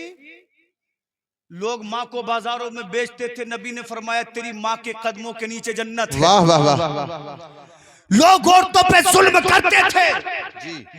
लोग माँ को बाजारों में बेचते थे, नबी ने फरमाया तेरी माँ के कदमों के नीचे जन्नत है। वाह वाह वाह। लोग औरतों पे जुल्म करते थे,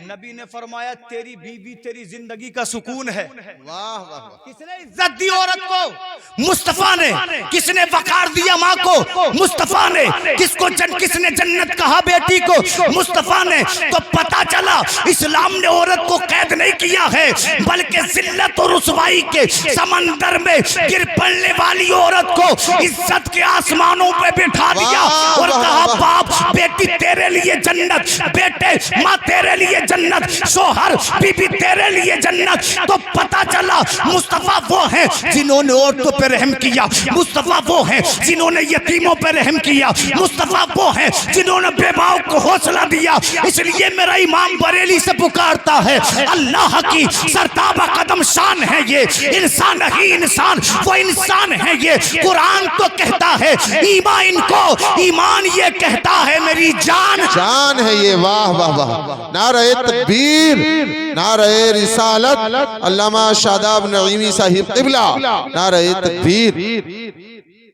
नबी ने फरमाया तेरी बीवी तेरी जिंदगी का सुकून है। वाह वाह। किसने इज्जत दी औरत को? मुस्तफा ने। किसने वकार दिया माँ को? मुस्तफा ने। किसने जन्नत कहा बेटी को? मुस्तफा ने। तो पता चला चला, इस्लाम ने औरत को कैद नहीं किया है, बल्कि जिल्लत और रुसवाई के समंदर में गिर पड़ने वाली औरत को इज्जत के आसमानों पे बिठा दिया और कहा बाप बेटी तेरे लिए जन्नत, बेटे माँ तेरे लिए जन्नत, शोहर बीबी तेरे लिए जन्नत। तो पता चला मुस्तफा वो है जिन्होंने औरतों पे रहम किया, मुस्तफा वो है जिन्होंने यतीमों पे रहम किया, मुस्तफा वो है जिन्होंने बेवाओं को हौसला दिया। इसलिए मेरा इमाम बरेली से पुकारता है, अल्लाह की सरताबा कदम शान है ये, इंसान ही इंसान, वो इंसान है ये। कुरान तो कहता है ईमान इनको, ईमान ये कहता है मेरी जान जान है ये। वाह वाह वाह, नारे तकबीर, नारे रिसालत, अल्लामा शादाब नईमी साहिब क़िबला, नारे तकबीर।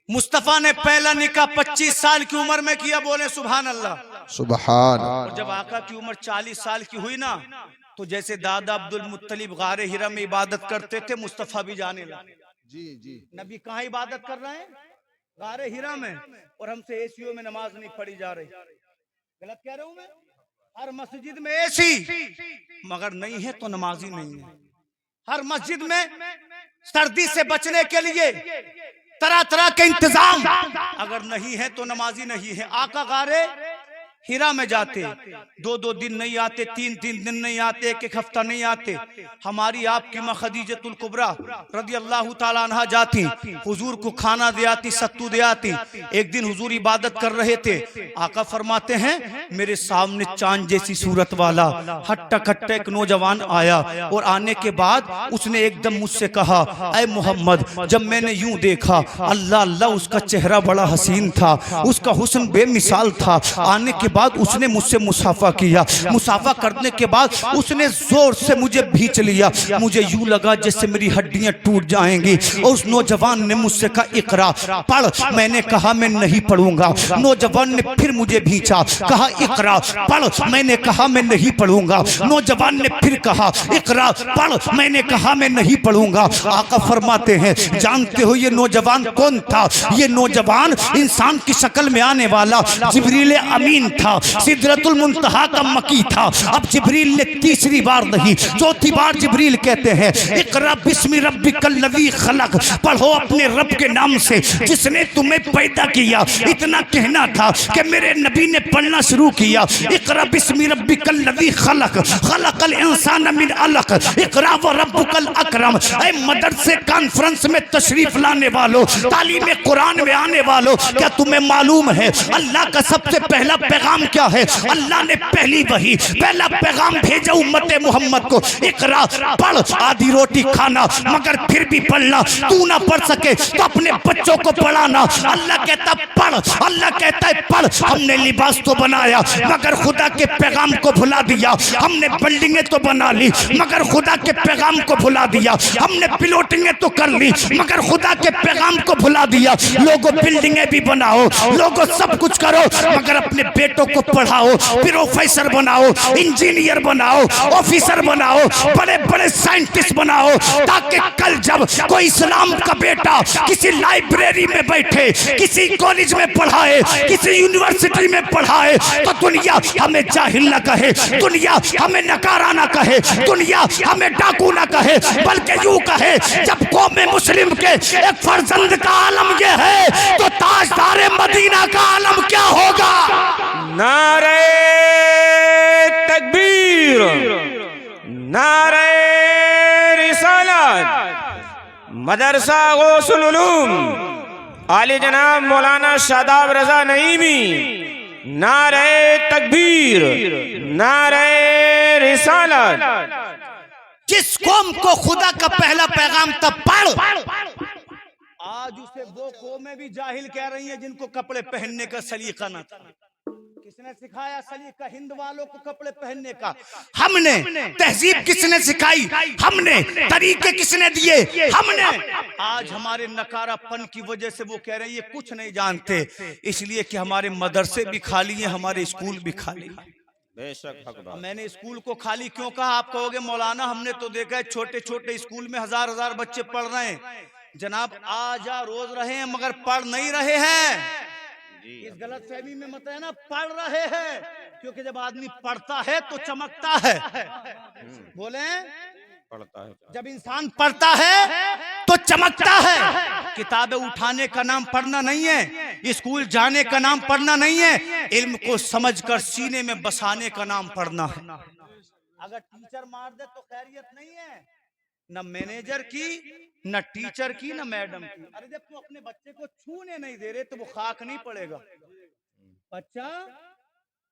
मुस्तफा ने पहला निकाह 25 साल की उम्र में किया, बोले सुभान अल्लाह सुभान। और जब आका की उम्र 40 साल की हुई ना, तो जैसे दादा अब्दुल मुत्तलिब गारे हिरा में इबादत करते थे, मुस्तफा भी जाने लगे। जी जी, नबी कहाँ इबादत कर रहे हैं? गारे हिरा में, और हमसे एसीओ में नमाज नहीं पढ़ी जा रही। गलत कह रहा हूं मैं? हर मस्जिद में एसी मगर नहीं है तो नमाजी नहीं है। हर मस्जिद में सर्दी से बचने के लिए तरह तरह के इंतजाम, अगर नहीं है तो नमाजी नहीं है। आका गारे हिरा में जाते, 2-2 दिन नहीं आते, 3-3 दिन नहीं आते, 1-1 हफ्ता नहीं आते। हमारी आपकी माँ खदीजतुल कुबरा रज़ी अल्लाह ताला अन्हा जाती, हुजूर को खाना दे आती, सत्तू दे आती। एक दिन हुजूर इबादत कर रहे थे, आका फरमाते हैं मेरे सामने चांद जैसी सूरत वाला हट्टा कट्टा एक नौजवान आया, और आने के बाद उसने एकदम मुझसे कहा, ऐ मोहम्मद, जब मैंने यूं देखा अल्लाह अल्लाह, उसका चेहरा बड़ा हसीन था, उसका हुस्न बेमिसाल था। आने के बाद उसने मुझसे मुसाफा किया, मुसाफा करने के बाद उसने जोर से मुझे भींच लिया, मुझे यूं लगा जैसे मेरी हड्डियां टूट जाएंगी। और उस नौजवान ने मुझसे कहा इकरा पढ़, मैंने कहा मैं नहीं पढ़ूंगा। नौजवान ने फिर मुझे भींचा, कहा इकरा पढ़, मैंने कहा मैं नहीं पढ़ूंगा। नौजवान ने फिर कहा इकरा पढ़, मैंने कहा मैं नहीं पढ़ूंगा। आका फरमाते हैं जानते हो ये नौजवान कौन था? ये नौजवान इंसान की शक्ल में आने वाला जिब्रील अमीन था, सिदरतुल मुंतहा का मकी था। अब जिब्रील ने तीसरी बार नहीं, चौथी बार जिब्रील कहते हैं इकरा बिस्मि रब्बिकल लज़ी खलक, पढ़ो अपने रब के नाम से जिसने तुम्हें पैदा किया। इतना कहना था कि मेरे नबी ने पढ़ना शुरू किया, इकरा बिस्मि रब्बिकल लज़ी खलक, खलकल इंसान मिन अलक, इकरा व रब्बुकल अकरम। ऐ मदरसे कॉन्फ्रेंस में तशरीफ लाने वालों, तालीम कुरान में आने वालों, क्या तुम्हें मालूम है अल्लाह का सबसे पहला पैगाम क्या है? अल्लाह ने पहली वही पहला पैगाम भेजा उम्मत मोहम्मद को, इकरा पढ़, आधी रोटी खाना, मगर फिर भी पढ़ना। तू ना पढ़ सके तो अपने बच्चों को पढ़ाना। अल्लाह कहता पढ़, अल्लाह कहता है पढ़। हमने लिबास तो बनाया मगर खुदा के पैगाम को भुला दिया। हमने बिल्डिंगें तो बना ली मगर खुदा के पैगाम को भुला दिया। हमने प्लॉटिंगें तो कर ली मगर खुदा के पैगाम को भुला दिया। लोगों बिल्डिंगें भी बनाओ, लोगों सब कुछ करो, मगर अपने बेटों को पढ़ाओ, प्रोफेसर बनाओ, इंजीनियर बनाओ, ऑफिसर बनाओ, बड़े बड़े साइंटिस्ट बनाओ, ताकि कल जब कोई इस्लाम का बेटा किसी लाइब्रेरी में बैठे, किसी कॉलेज में पढ़ाए, किसी यूनिवर्सिटी में पढ़ाए, तो दुनिया हमें जाहिल ना कहे, दुनिया हमें नकारा ना कहे, दुनिया हमें डाकू ना कहे, बल्कि यूं कहे जब कौम मुस्लिम के एक फर्जंद का आलम ये है तो ताजदारे मदीना का आलम क्या होगा? नारे तकबीर, नारे रिसालत। मदरसा गौसुल उलूम आली जनाब मौलाना शादाब रजा नईमी, नारे तकबीर, नारे रिसालत। जिस कौम को खुदा का पहला पैगाम तब पढ़, आज उसे वो कौमें भी जाहिल कह रही हैं जिनको कपड़े पहनने का सलीका न था। किसने सिखाया सलीका हिंद वालों को कपड़े पहनने का? हमने। तहजीब किसने सिखाई? हमने। तरीके किसने दिए? हमने। आज हमारे नकारापन की वजह से वो कह रहे हैं ये कुछ नहीं जानते, इसलिए कि हमारे मदरसे भी खाली हैं, हमारे स्कूल भी खाली हैं। बेशक मैंने स्कूल को खाली क्यों कहा? आप कहोगे मौलाना हमने तो देखा है छोटे छोटे स्कूल में हजार हजार बच्चे पढ़ रहे हैं। जनाब आ जा रोज रहे हैं मगर पढ़ नहीं रहे हैं। इस गलत फहमी में मत है ना, पढ़ रहे हैं। क्योंकि जब आदमी पढ़ता है तो चमकता है। बोले पढ़ता है। जब इंसान पढ़ता है तो चमकता है। किताबें उठाने का नाम पढ़ना नहीं है, स्कूल जाने का नाम पढ़ना नहीं है, इल्म को समझकर सीने में बसाने का नाम पढ़ना है। अगर टीचर मार दे तो खैरियत नहीं है, न मैनेजर की, न टीचर की, न मैडम की। अरे जब तू अपने बच्चे को छूने नहीं दे रहे तो वो खाक नहीं पड़ेगा। बच्चा,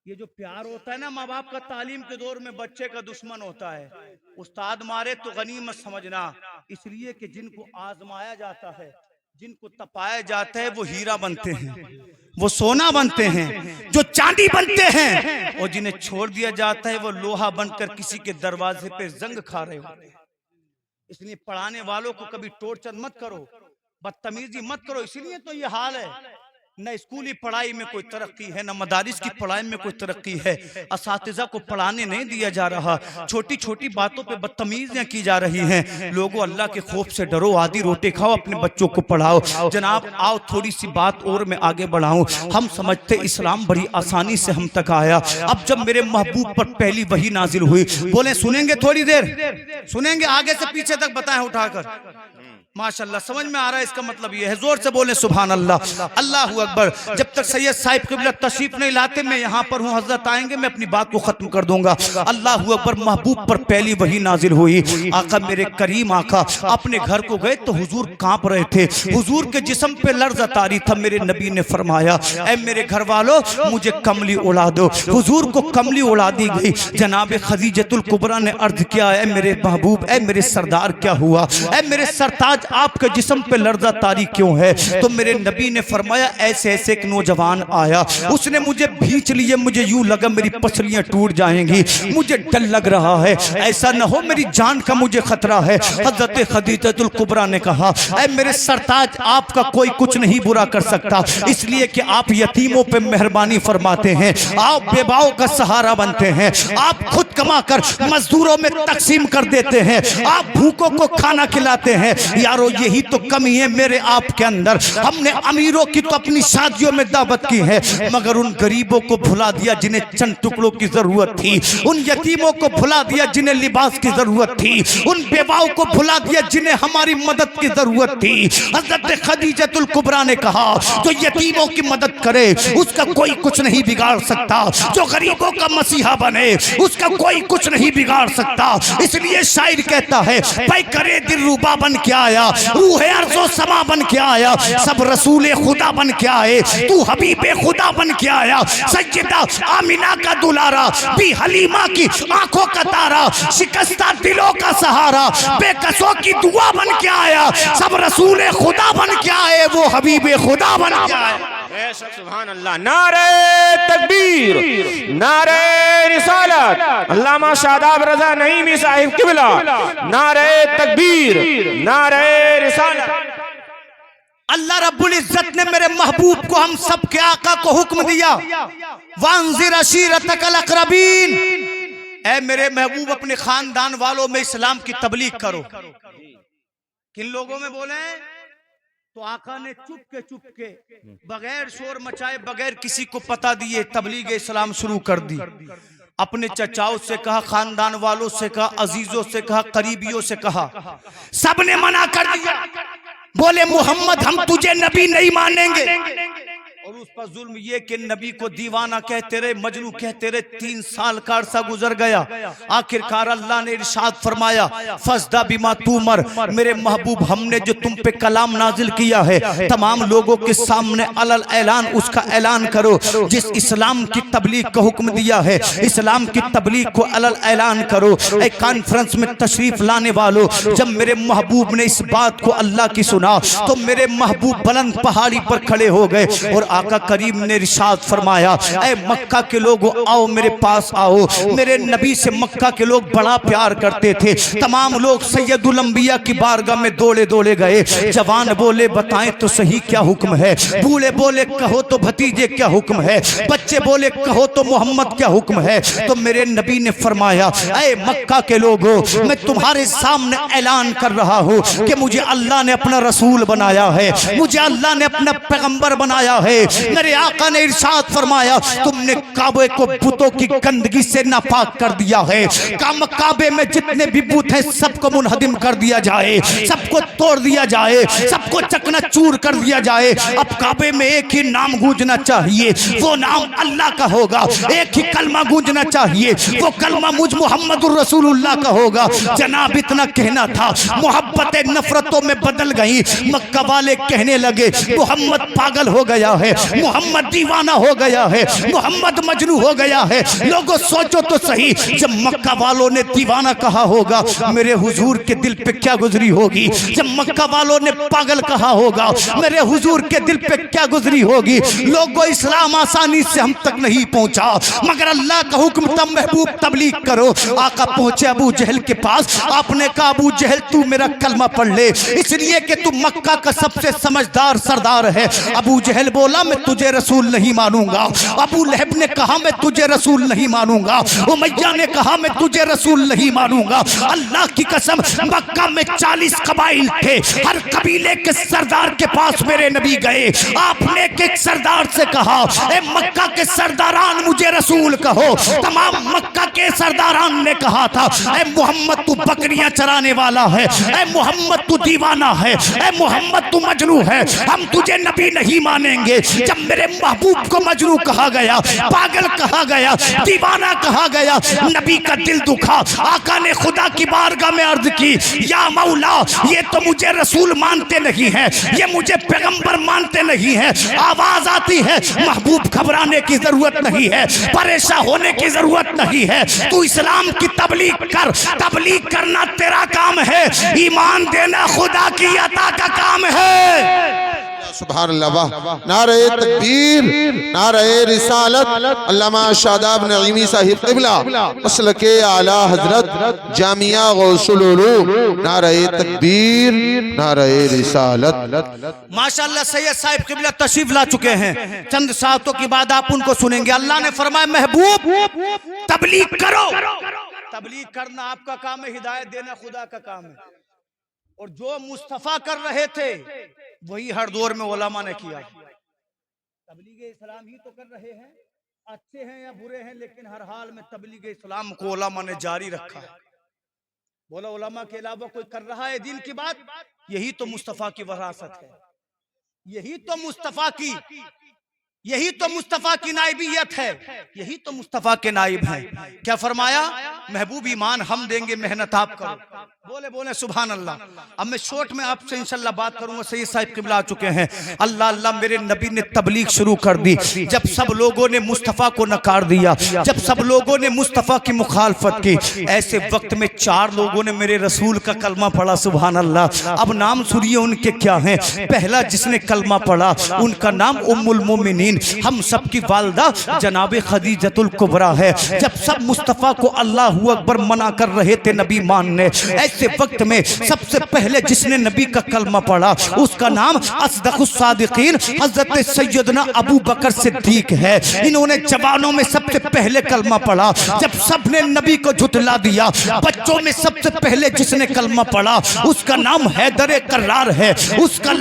ये जो प्यार होता है ना माँ बाप का, तालीम के दौर में बच्चे का दुश्मन होता है। उस्ताद मारे तो गनीमत समझना, इसलिए कि जिनको आजमाया जाता है, जिनको तपाया जाता है, वो हीरा बनते हैं, वो सोना बनते हैं, जो चांदी बनते हैं, और जिन्हें छोड़ दिया जाता है वो लोहा बनकर किसी के दरवाजे पे जंग खा रहे होते हैं। इसलिए पढ़ाने वालों को कभी टोर्चर मत करो, बदतमीजी मत करो। इसलिए तो ये हाल है, न स्कूली पढ़ाई में कोई तरक्की है, न मदारिस की पढ़ाई में कोई तरक्की है। असातिज़ा को पढ़ाने नहीं दिया जा रहा, छोटी छोटी बातों पे बदतमीजियां की जा रही हैं। लोगों, अल्लाह के खौफ से डरो, आधी रोटी खाओ, अपने बच्चों को पढ़ाओ। जनाब आओ थोड़ी सी बात और मैं आगे बढ़ाऊं। हम समझते इस्लाम बड़ी आसानी से हम तक आया। अब जब मेरे महबूब पर पहली वही नाजिल हुई, बोले सुनेंगे थोड़ी देर, सुनेंगे आगे से पीछे तक बताएं उठाकर। माशाल्लाह, समझ में आ रहा है इसका मतलब ये है। जोर से बोले सुभान अल्लाह, अल्लाह अकबर। जब तक सैयद साहिब क़िबला तशरीफ नहीं लाते मैं यहाँ पर हूँ, हजरत आएंगे, मैं अपनी बात को खत्म कर दूंगा। अल्लाह अकबर। महबूब पर पहली वही नाजिल हुई। आका मेरे करीम आका अपने घर को गए तो हुजूर कांप रहे थे, हुजूर के जिस्म पे लर्ज़ तारी था। मेरे नबी ने फरमाया, ऐ मेरे घर वालों मुझे कमली उड़ा दो। हुजूर को कमली उड़ा दी गई। जनाब खदीजतुल कुबरा ने अर्ज किया, ऐ मेरे महबूब, ऐ मेरे सरदार क्या हुआ, ऐ मेरे सरताज आपके जिस्म पे लर्जा तारी क्यों है? तो मेरे नबी ने फरमाया, ऐसे ऐसे एक नौजवान आया, उसने मुझे भींच लिए, मुझे यूं लगा मेरी पसलियां टूट जाएंगी, मुझे डर लग रहा है, ऐसा न हो मेरी जान का मुझे खतरा है। हजरत खदीजतुल कुबरा ने कहा, ऐ मेरे सरताज आपका कोई कुछ नहीं बुरा कर सकता, इसलिए कि आप यतीमों पे मेहरबानी फरमाते हैं, आप बेवाओं का सहारा बनते हैं, आप खुद कमाकर मजदूरों में तकसीम कर देते हैं, आप भूखों को खाना खिलाते हैं। यारो यही तो कमी है मेरे आपके अंदर। हमने अमीरों की तो अपनी शादियों में दावत की है, मगर उन गरीबों को भुला दिया जिन्हें चंद टुकड़ों की जरूरत थी, उन यतीमों को भुला दिया जिन्हें लिबास की जरूरत थी, उन बेवाओं को भुला दिया जिन्हें हमारी मदद की जरूरत थी। हजरत खदीजतुल कुबरा ने कहा, जो यतीमों की मदद करे उसका कोई कुछ नहीं बिगाड़ सकता, जो गरीबों का मसीहा बने उसका कोई कुछ नहीं बिगाड़ सकता। इसलिए शायर कहता है, भाई करे दिल रूबा बन के आया, रूह अर्ज़ो समा बन के आया, सब रसूल खुदा बन के आए, तू हबीबे खुदा बन के आया। सैयदा आमिना का दुलारा, भी हलीमा की आंखों का तारा, शिकस्ता दिलों का सहारा, बेकसों की दुआ बन के आया, सब रसूल खुदा बन के आए, वो हबीबे खुदा बन के आए। सुभान अल्लाह। नारे तकबीर, नारे रिसालत, अल्लामा शादाब रजा नईमी साहिब क़िबला, नारे तकबीर, नारे रिसालत। अल्लाह रब्बुल इज्जत ने मेरे महबूब को, हम सब के आका को हुक्म दिया, वांज़िर अशीरतकल अक़रबीन, ऐ मेरे महबूब अपने खानदान वालों में इस्लाम की तबलीग करो। किन लोगों में बोले? तो आका ने चुपके बगैर शोर मचाए, बगैर किसी को पता दिए तबलीग इस्लाम शुरू कर दी। अपने चचाओं से कहा, खानदान वालों से कहा, अजीजों से कहा, करीबियों से कहा, सबने मना कर दिया। बोले मुहम्मद हम तुझे नबी नहीं मानेंगे। और उस पर जुल्म ये कि नबी को दीवाना कहते रहे, मजनू कहते रहे। 3 साल का अरसा गुजर गया। आखिरकार अल्लाह ने इरशाद फरमाया, फसदा बिमा तुमर, मेरे महबूब हमने जो तुम पे कलाम नाजिल किया है, तमाम लोगों के सामने अलल ऐलान उसका ऐलान करो। जिस इस्लाम की तबलीग का हुक्म दिया है, इस्लाम की तबलीग को अलल ऐलान करो। एक कॉन्फ्रेंस में तशरीफ लाने वालों, जब मेरे महबूब ने इस बात को अल्लाह की सुना तो मेरे महबूब बुलंद पहाड़ी पर खड़े हो गए और आका करीम ने इरशाद फरमाया, ऐ मक्का के लोगों आओ मेरे पास आओ। मेरे नबी से मक्का के लोग बड़ा प्यार करते थे। तमाम लोग सैयदुल अंबिया की बारगाह में दौड़े दौड़े गए। जवान बोले बताएं तो सही क्या हुक्म है, बूढ़े बोले कहो तो भतीजे क्या हुक्म है, बच्चे बोले कहो तो मोहम्मद क्या हुक्म है। तो मेरे नबी ने फरमाया, ऐ मक्का के लोगों, मैं तुम्हारे सामने ऐलान कर रहा हूँ कि मुझे अल्लाह ने अपना रसूल बनाया है, मुझे अल्लाह ने अपना पैगंबर बनाया है। मेरे आका ने इरशाद फरमाया, तुमने काबे को बुतों की गंदगी से नापाक कर दिया है। काबे में जितने भी बुत हैं सबको मुनहदिम कर दिया जाए, सबको तोड़ दिया जाए, सबको चकनाचूर कर दिया जाए। अब काबे में एक ही नाम गूंजना चाहिए, वो नाम अल्लाह का होगा। एक ही कलमा गूंजना चाहिए, वो कलमा मुझ मुहम्मदुर रसूलुल्लाह का होगा। जनाब इतना कहना था, मोहब्बतें नफरतों में बदल गई। मक्का वाले कहने लगे मोहम्मद पागल हो गया है, मोहम्मद दीवाना हो गया है, मोहम्मद मजनू हो गया है। लोगों सोचो तो सही, जब मक्का वालों ने दीवाना कहा होगा, मेरे हुजूर के दिल पे क्या गुजरी होगी। जब मक्का वालों ने पागल कहा होगा, मेरे हुजूर के दिल पे क्या गुजरी होगी। लोगों इस्लाम आसानी से हम तक नहीं पहुंचा, मगर अल्लाह का हुक्म तब महबूब तबलीग करो। आका पहुंचे अबू जहल के पास, आपने कहा अबू जहल तू मेरा कलमा पढ़ ले, इसलिए कि तू मक्का का सबसे समझदार सरदार है। अबू जहल बोला मैं तुझे रसूल नहीं मानूंगा। अबू लहब ने कहा मैं तुझे रसूल नहीं मानूंगा। उमैया ने कहा मैं तुझे रसूल नहीं मानूंगा। अल्लाह की कसम, मक्का में 40 कबाइल थे, हर कबीले के सरदार के पास मेरे नबी गए। आपने एक सरदार से कहा ए मक्का के सरदारान मुझे रसूल कहो। तमाम मक्का के सरदारान ने कहा था ए मोहम्मद तू बकरियां चराने वाला है, ए मोहम्मद तू दीवाना है, ए मोहम्मद तू मजनू है, हम तुझे नबी नहीं मानेंगे। जब मेरे महबूब को मजनू कहा गया, पागल कहा गया, दीवाना कहा गया, नबी का दिल दुखा। आका ने खुदा की बारगाह में अर्ज की, या मौला ये तो मुझे रसूल मानते नहीं है, ये मुझे पैगंबर मानते नहीं है। आवाज आती है महबूब घबराने की जरूरत नहीं है, परेशान होने की जरूरत नहीं है। तू इस्लाम की तबलीग कर, तबलीग करना तेरा काम है, ईमान देना खुदा की अता का काम है। सुभान अल्लाह, वाह। नारे तकबीर, नारे रिसालत। अल्लामा शादाब नईमी साहिब क़िबला मसलके आला हजरत जामिया गौसुल उलूम। नारे तकबीर, नारे रिसालत। माशाअल्लाह सैयद साहिब क़िबला तशरीफ ला चुके हैं। चंद सातों के बाद आप उनको सुनेंगे। अल्लाह ने फरमाया महबूब तबलीग करो। तबलीग करना आपका काम है, हिदायत देना खुदा का काम है। और जो मुस्तफा कर रहे थे वही हर दौर में उलमा ने किया। तबलीग इस्लाम ही तो कर रहे हैं, अच्छे हैं या बुरे हैं, लेकिन हर हाल में तबलीग इस्लाम को उलमा ने जारी रखा है। बोला उलमा के अलावा कोई कर रहा है दीन की बात, यही तो मुस्तफा की वरासत है, यही तो मुस्तफा की, यही तो मुस्तफा की नाइबियत है, यही तो मुस्तफा के नाइब हैं। क्या फरमाया महबूब ईमान हम देंगे, मेहनत आप करो। बोले बोले सुभान अल्लाह। अब मैं शॉर्ट में आपसे इंशाल्लाह बात करूंगा। सैयद साहिब क़िबला आ चुके हैं। अल्लाह अल्लाह मेरे नबी ने तबलीग शुरू कर दी। जब सब लोगों ने मुस्तफ़ा को नकार दिया, जब सब लोगों ने मुस्तफ़ा की मुखालफत की, ऐसे वक्त में 4 लोगों ने मेरे रसूल का कलमा पढ़ा। सुभान अल्लाह। अब नाम सुनिए उनके क्या हैं। पहला जिसने कलमा पढ़ा उनका नाम उम्मुल मोमिनीन, हम सब की वालदा जनाब खदीजतुल कुबरा है। जब सब मुस्तफ़ा को अल्लाहु अकबर मना कर रहे थे नबी मानने, ऐसे वक्त में सबसे पहले जिसने नबी का कलमा पढ़ा उसका नाम असदकुस सादिकीन हजरत सैयदना अबू बकर सिद्दीक है। इन्होंने जवानों में सबसे पहले कलमा पढ़ा। जब सबने नबी को झुठला दिया, बच्चों में सबसे पहले जिसने कलमा पढ़ा उसका नाम हैदर कर्रार है। उसका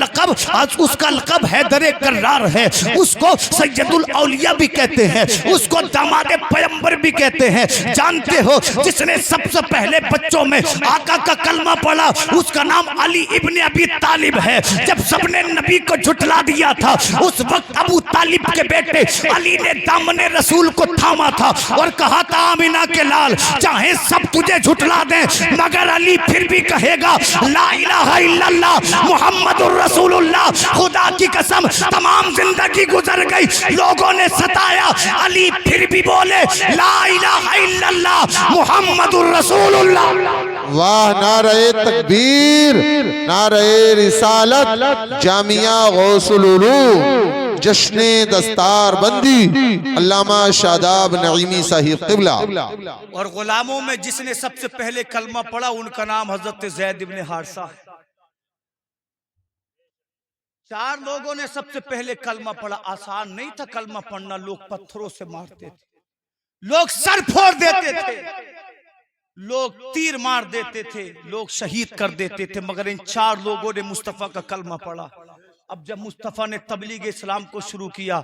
लक़ब हैदर कर्रार है। उसको सैयदुल औलिया भी कहते हैं, उसको दामाद पैगंबर भी कहते हैं। जानते हो जिसने सबसे पहले बच्चों में आका का कलमा पढ़ा उसका नाम अली इब्ने अबी तालिब है। जब सबने नबी को झुठला दिया था उस वक्त अबू तालिब के बेटे अली ने दामने रसूल को थामा था और कहा था आमिना के लाल चाहे सब तुझे झुठला दें मगर अली फिर भी कहेगा ला इलाहा इल्लल्लाह मुहम्मदुर रसूलुल्लाह। खुदा की कसम तमाम जिंदगी गुजर गई, लोगों ने सताया, अली फिर भी बोले ला इलाहा इल्लल्लाह मुहम्मदुर रसूलुल्लाह। वाह। नारे तकबीर, नारे रिसालत। जामिया गौसुल उलूम जश्ने दस्तार बंदी अल्लामा शादाब नईमी साहिब क़िबला। और गुलामों में जिसने सबसे पहले कलमा पढ़ा उनका नाम हजरत ज़ैद इब्ने हारिसा है। 4 लोगों ने सबसे पहले कलमा पढ़ा। आसान नहीं था कलमा पढ़ना, लोग पत्थरों से मारते थे, लोग सर फोड़ देते थे, लोग तीर मार देते थे, लोग शहीद कर देते थे, मगर इन 4 लोगों ने मुस्तफ़ा का कलमा पढ़ा। अब जब मुस्तफ़ा ने तबलीग इस्लाम को शुरू किया,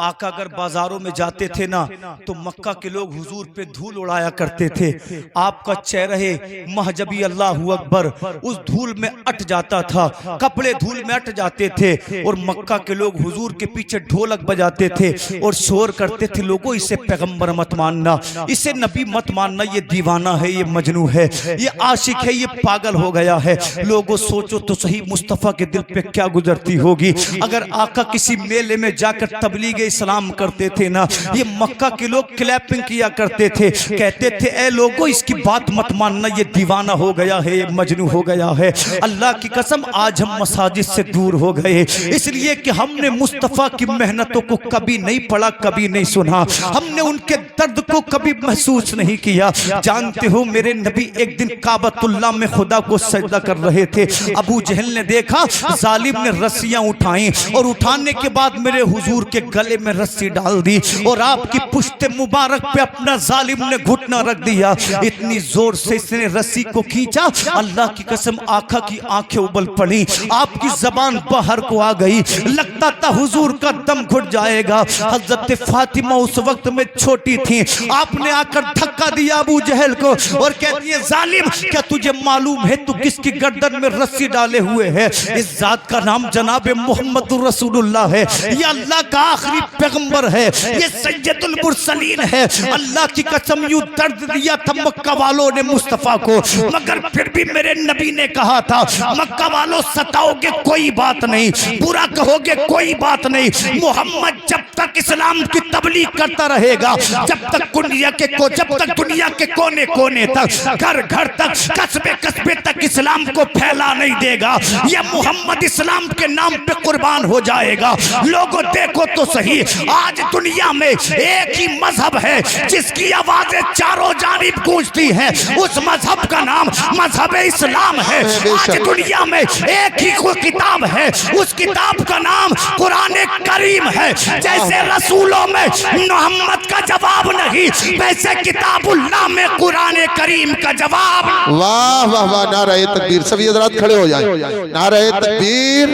आका अगर बाजारों में जाते थे ना तो मक्का के लोग हुजूर पे धूल उड़ाया करते थे। आपका चेहरे महजबी अल्लाहू अकबर उस धूल में अट जाता था, कपड़े धूल में अट जाते थे और मक्का के लोग हुजूर के पीछे ढोलक बजाते थे और शोर करते थे, लोगों इसे पैगंबर मत मानना, इसे नबी मत मानना, ये दीवाना है, ये मजनू है, ये आशिक है, ये पागल हो गया है। लोगों सोचो तो सही मुस्तफ़ा के दिल पे क्या गुजरती होगी अगर आका किसी मेले में जाकर तबलीग इस्लाम करते थे ना, ये मक्का के लोग क्लैपिंग किया करते थे, कहते थे ए लोगों इसकी बात मत मानना, ये दीवाना हो गया है, ये मजनू हो गया है। अल्लाह की कसम आज हम मसाजिद से दूर हो गए इसलिए कि हमने मुस्तफ़ा की मेहनतों को कभी नहीं पढ़ा, कभी नहीं सुना, हमने उनके दर्द को कभी महसूस नहीं किया। जानते हो मेरे नबी एक दिन काबतुल्लाह में खुदा को सजदा कर रहे थे, अबू जहल ने देखा, जालिम ने रस्सियां उठाई और उठाने के बाद मेरे हुजूर के गले में रस्सी डाल दी और आपकी पुश्ते मुबारक पे अपना जालिम ने घुटना रख दिया। इतनी जोर से इसने रस्सी को खींचा, अल्लाह की कसम आका की आंखें उबल पड़ी, आपकी जबान बाहर को आ गई, लगता था हुजूर का दम घुट जाएगा। हजरत फातिमा उस वक्त में छोटी थी, आपने आकर धक्का दिया अबू जहल को और कहती है जालिम क्या तुझे मालूम है तू किसकी गर्दन में रस्सी डाले हुए है? इस जात का नाम जनाब मोहम्मद रसूलुल्लाह है, ये अल्लाह का आखिरी पैगंबर है, ये सैयदुल मुरसलीन है। अल्लाह की कसम यूं दर्द दिया था मक्का वालों ने मुस्तफा को, मगर फिर भी मेरे नबी ने कहा था मक्का वालों सताओगे कोई बात नहीं, बुरा कहोगे कोई बात नहीं, मोहम्मद जब तक इस्लाम की तबलीग करता रहेगा, जब तक दुनिया के कोने कोने तक, घर घर तक, कस्बे कस्बे तक इस्लाम को फैला नहीं देगा, ये मोहम्मद इस्लाम के नाम पे कुर्बान हो जाएगा। लोगों देखो तो सही, आज दुनिया में एक ही मजहब है जिसकी आवाजें चारों जानिब गूंजती हैं, उस मजहब का नाम मजहब इस्लाम है। आज दुनिया में एक ही कोई किताब है, उस किताब का नाम कुरान करीम है। जैसे रसूलों में मोहम्मद का जवाब नहीं, वैसे किताबुल्लाह में कुरान करीम का जवाब। वाह वाह वाह, नारे तकबीर। सभी हज़रात खड़े हो जाएं, नारे तकबीर,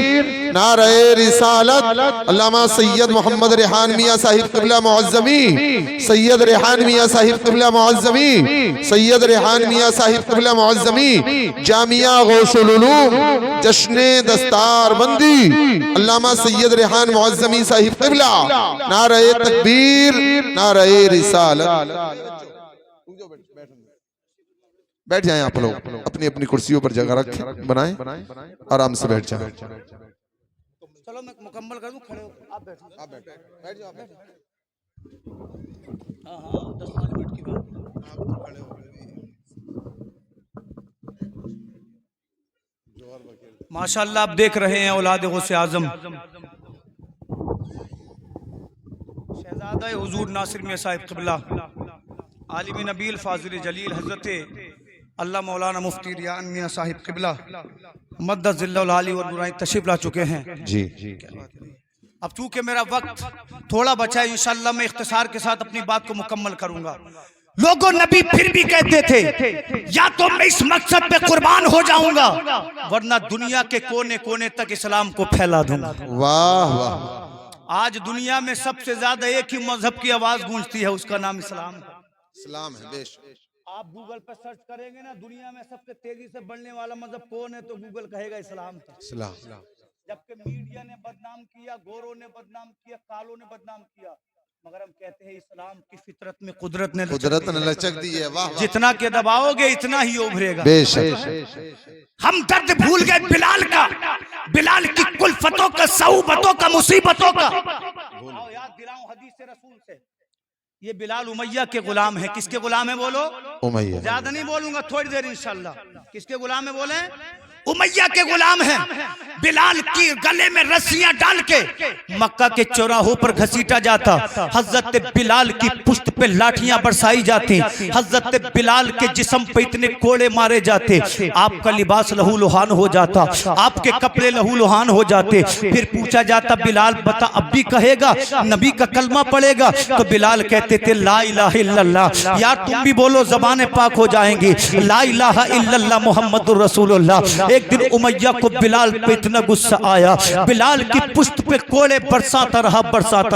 नारे रिसालत। अल्लामा सैयद मोहम्मद रेहान मियाँ साहिब क़िबला मुअज़्ज़मी, सैयद रेहान मियाँ साहिब क़िबला मुअज़्ज़मी, सैयद रेहान मियाँ साहिब क़िबला मुअज़्ज़मी, जामिया गौसुल उलूम, जश्ने दस्तार बंदी अल्लामा सैयद रेहान मुअज़्ज़मी साहिब क़िबला। नारे तकबीर, नारे रिसालत। बैठ जाएं आप लोग, अपनी अपनी कुर्सियों पर जगह रखें, बनाएं, आराम से बैठ जाएं। चलो मैं मुकम्मल कर दूं, खड़े हो आप बैठो, आप बैठो, बैठ जाओ, बैठ। हाँ हाँ 10-5 मिनट की बात, आप खड़े हो। माशाअल्लाह आप देख रहे हैं औलाद गौसे आजम शहजादा हुजूर नासिर मियां साहिब क़िबला, आलिम नबील फाजिल जलील हजरत अल्लाह मौलाना मुफ्ती रियान मियां साहिब क़िबला मद्दज़िल्लुल आली और बुराई तशरीफ ला चुके हैं जी। अब चूंकि मेरा वक्त थोड़ा बचा है, इंशाअल्लाह मैं इख्तिसार के साथ अपनी बात को मुकम्मल करूंगा। लोगों नबी फिर भी कहते थे या तो मैं इस मकसद पे कुर्बान हो जाऊंगा वरना दुनिया के कोने कोने तक इस्लाम को फैला दूंगा। वाह वाह। आज दुनिया में सबसे ज्यादा एक ही मजहब की आवाज गूंजती है, उसका नाम इस्लाम है। इस्लाम है बेशक। आप गूगल पर सर्च करेंगे ना दुनिया में सबसे तेजी से बढ़ने वाला मजहब कौन है तो गूगल कहेगा इस्लाम है। इस्लाम। जबकि मीडिया ने बदनाम किया, गोरों ने बदनाम किया, कालों ने बदनाम किया, मगर हम कहते हैं इस्लाम की फितरत में कुदरत ने लचक दी है। वाह। जितना के दबाओगे इतना ही उभरेगा। बेशक। हम दर्द भूल गए बिलाल का, बिलाल की कुल्फतों का, सऊबतों का, मुसीबतों का। याद दिलाऊं हदीस से रसूल से, ये बिलाल उमैया के गुलाम है। किसके गुलाम है बोलो? उमैया। ज्यादा नहीं बोलूंगा, थोड़ी देर इंशाल्लाह। किसके गुलाम है बोले? उमैया के गुलाम है। बिलाल की गले में रस्सियां डाल के मक्का के चौराहों पर घसीटा जाता, हजरत बिलाल की पुश्त पे लाठियां बरसाई जाती, हजरत बिलाल के जिस्म पे इतने कोड़े मारे जाते, आपका लिबास लहूलुहान हो जाता, आपके कपड़े लहूलुहान हो जाते। फिर पूछा जाता बिलाल बता अब भी कहेगा, नबी का कलमा पड़ेगा? तो बिलाल कहते थे ला इलाहा इल्लल्लाह। यार तुम भी बोलो, जबान पाक हो जाएंगी। ला इलाहा इल्लल्लाह मुहम्मदुर रसूलुल्लाह। एक दिन उमैया को बिलाल पे इतना गुस्सा आया, बिलाल की पुश्त पे कोड़े बरसाता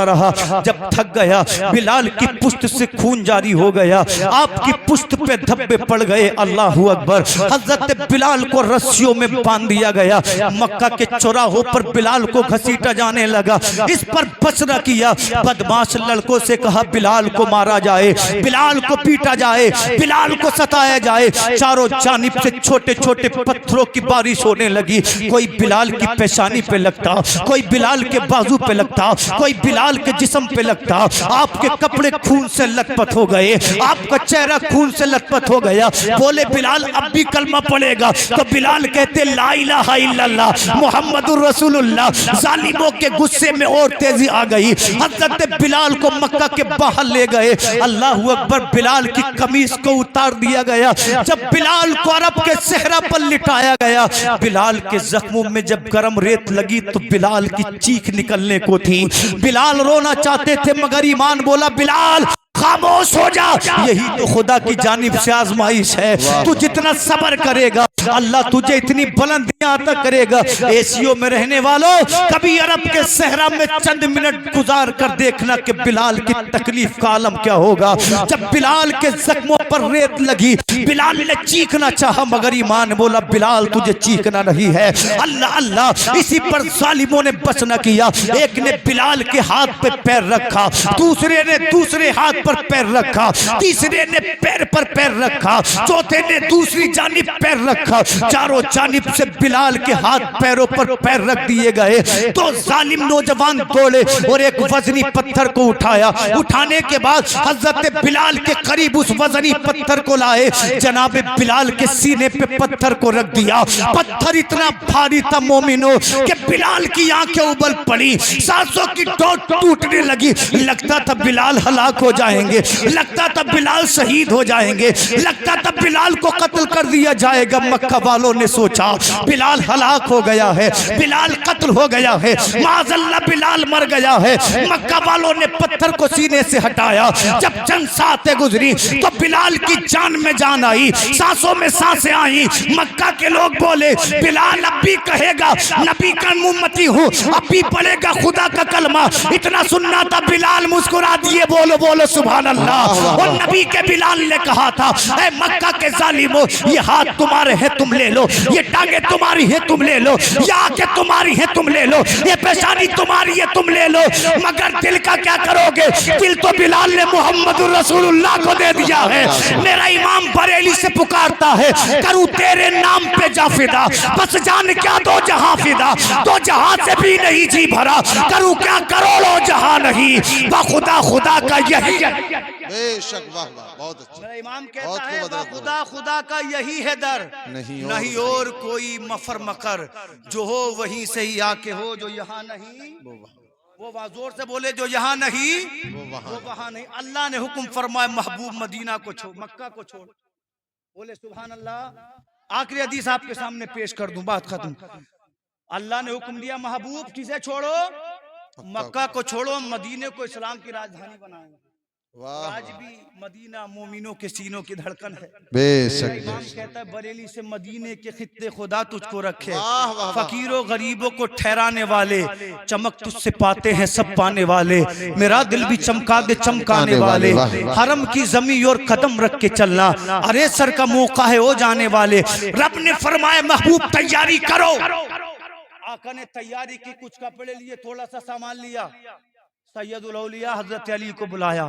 रहा। जब थक गया, बिलाल की पुश्त से खून जारी हो गया, आपकी पुश्त पे धब्बे पड़ गए। अल्लाह अकबर। हजरत बिलाल को रस्सियों में बांध दिया गया। मक्का के चौराहों पर बिलाल को घसीटा जाने लगा। इस पर बच न किया, बदमाश लड़कों से कहा बिलाल को मारा जाए, बिलाल को पीटा जाए, बिलाल को सताया जाए। चारों जानिब से छोटे छोटे पत्थरों की बारिश होने लगी। कोई बिलाल की पेशानी पे लगता, कोई बिलाल के बाजू पे लगता, कोई बिलाल के जिस्म पे लगता। आपके कपड़े खून से लथपथ हो गए, आपका चेहरा खून से लथपथ हो गया। बोले बिलाल अब भी कलमा पड़ेगा? तो बिलाल कहते ला इलाहा इल्लल्लाह मुहम्मदुर रसूलुल्लाह। जालिमों के गुस्से में और तेजी आ गई। हजरत बिलाल को मक्का के बाहर ले गए। अल्लाह अकबर। बिलाल की कमीज को उतार दिया गया। जब बिलाल को अरब के सहरा पर लिटाया गया, बिलाल के जख्मों में जब गर्म रेत लगी तो बिलाल की चीख निकलने को थी। बिलाल रोना चाहते थे मगर ईमान बोला बिलाल खामोश हो जा, यही तो खुदा की जानिब से आजमाइश है। तू जितना सब्र करेगा अल्लाह तुझे इतनी बुलंदियां अता करेगा। एशियो में रहने वालों, कभी अरब के सहरा में चंद मिनट गुजार कर देखना कि बिलाल की तकलीफ का आलम क्या होगा। जब बिलाल के जख्मों पर रेत लगी, बिलाल ने चीखना चाहा मगर ईमान बोला बिलाल तुझे चीखना नहीं है। अल्लाह अल्लाह। इसी पर जालिमों ने बच न किया। एक ने बिलाल के हाथ पे पैर रखा, दूसरे ने दूसरे हाथ पर पैर रखा, तीसरे ने पैर पर पैर रखा, चौथे ने दूसरी जानिब पैर रखा। चारों जानिब से बिलाल के हाथ पैरों पर पैर रख दिए गए। तो जालिम नौजवान दौड़े और एक वजनी पत्थर को उठाया। उठाने के बाद हजरत बिलाल के करीब उस वजनी पत्थर को लाए। जनाबे बिलाल के सीने पे पत्थर को रख दिया। पत्थर इतना भारी था मोमिनो कि बिलाल की आंखें उबल पड़ी, सांसों की डोर टूटने लगी। लगता था बिलाल हलाक हो जाएंगे, लगता था बिलाल शहीद हो जाएंगे, लगता था बिलाल को कत्ल कर दिया जाएगा। मक्का वालों ने सोचा बिलाल हलाक हो गया है, बिलाल कत्ल हो गया है, माज़अल्लाह बिलाल मर गया है। मक्का वालों ने पत्थर को सीने से हटाया। जब चंद सांसें गुजरी तो बिलाल की जान में जान आई, सांसों में सांसें आई। मक्का के लोग बोले बिलाल अब भी कहेगा नबी का उम्मती हूँ, अब भी पढ़ेगा खुदा का कलमा। इतना सुनना था बिलाल मुस्कुरा दिए, बोलो बोलो सुभान अल्लाह। और नबी के बिलाल ने कहा था ऐ मक्का के जालिमों, ये हाथ तुम्हारे है तुम ले लो, ये टांगे तुम्हारी है तुम ले लो, ये आंखें तुम्हारी है तुम ले लो, ये पेशानी तुम्हारी है तुम ले लो, मगर दिल का क्या करोगे? दिल तो बिलाल ने मोहम्मदुर रसूलुल्लाह को दे दिया है। मेरा इमाम बरेली से पुकारता है करूँ तेरे नाम पे जा फिदा, बस जान क्या दो जहां फिदा, दो जहां से भी नहीं जी भरा, करूँ क्या करोड़ों जहां नहीं, खुदा खुदा का यही बेशक। वाह वाह, बहुत अच्छा। मेरा इमाम कहता है खुदा खुदा का यही है दर, नहीं और कोई मफर मकर, जो हो वहीं से ही आके हो, जो यहाँ नहीं वो जोर से बोले जो यहाँ नहीं वो वहाँ नहीं। अल्लाह ने हुक्म फरमाया महबूब मदीना को छोड़, मक्का को छोड़। बोले सुभान अल्लाह। आखिरी हदीस आपके सामने पेश कर दूं, बात खत्म। अल्लाह ने हुक्म दिया महबूब किसे छोड़ो? मक्का को छोड़ो, मदीने को इस्लाम की राजधानी बनाएंगे। आज भी मदीना मोमिनों के सीनों की धड़कन है। बेशक। इमाम कहता है बरेली से मदीने के खित्ते खुदा तुझको रखे, फकीरों गरीबों को ठहराने वाले, चमक तुझसे पाते हैं सब पाने वाले, मेरा दिल भी चमका दे चमकाने वाले, हरम की जमी और कदम रख के चलना, अरे सर का मौका है हो जाने वाले। रब ने फरमाया महबूब तैयारी करो। आका ने तैयारी की, कुछ कपड़े लिए, थोड़ा सा सामान लिया, सैयदुल औलिया हजरत अली को बुलाया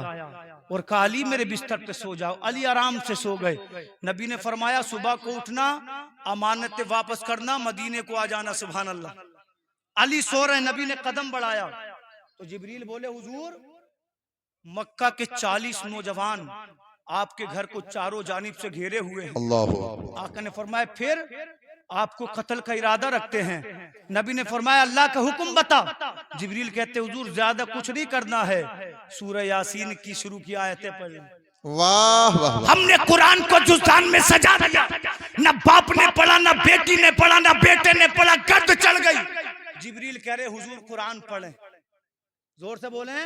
और कहा अली मेरे बिस्तर पे सो जाओ। अली आराम से सो गए। नबी ने फरमाया सुबह को उठना, अमानतें वापस करना, मदीने को आ जाना। सुभान अल्लाह। अली सो रहे, नबी ने कदम बढ़ाया तो जिब्रील बोले हुजूर मक्का के 40 नौजवान आपके घर को चारों जानिब से घेरे हुए हैं। अल्लाह। आका ने फरमाया फिर आपको कत्ल का इरादा रखते हैं। नबी ने फरमाया अल्लाह का हुक्म बता। जिब्रील कहते हुजूर ज्यादा कुछ नहीं करना है, सूरह यासीन की शुरू की आयतें पढ़। वाह वाह। हमने कुरान को जुज़ान में सजा दिया, न बाप ने पढ़ा, न बेटी ने पढ़ा, न बेटे ने पढ़ा, गर्द चल गई। जिब्रील कह रहे हुजूर कुरान पढ़े, जोर से बोले।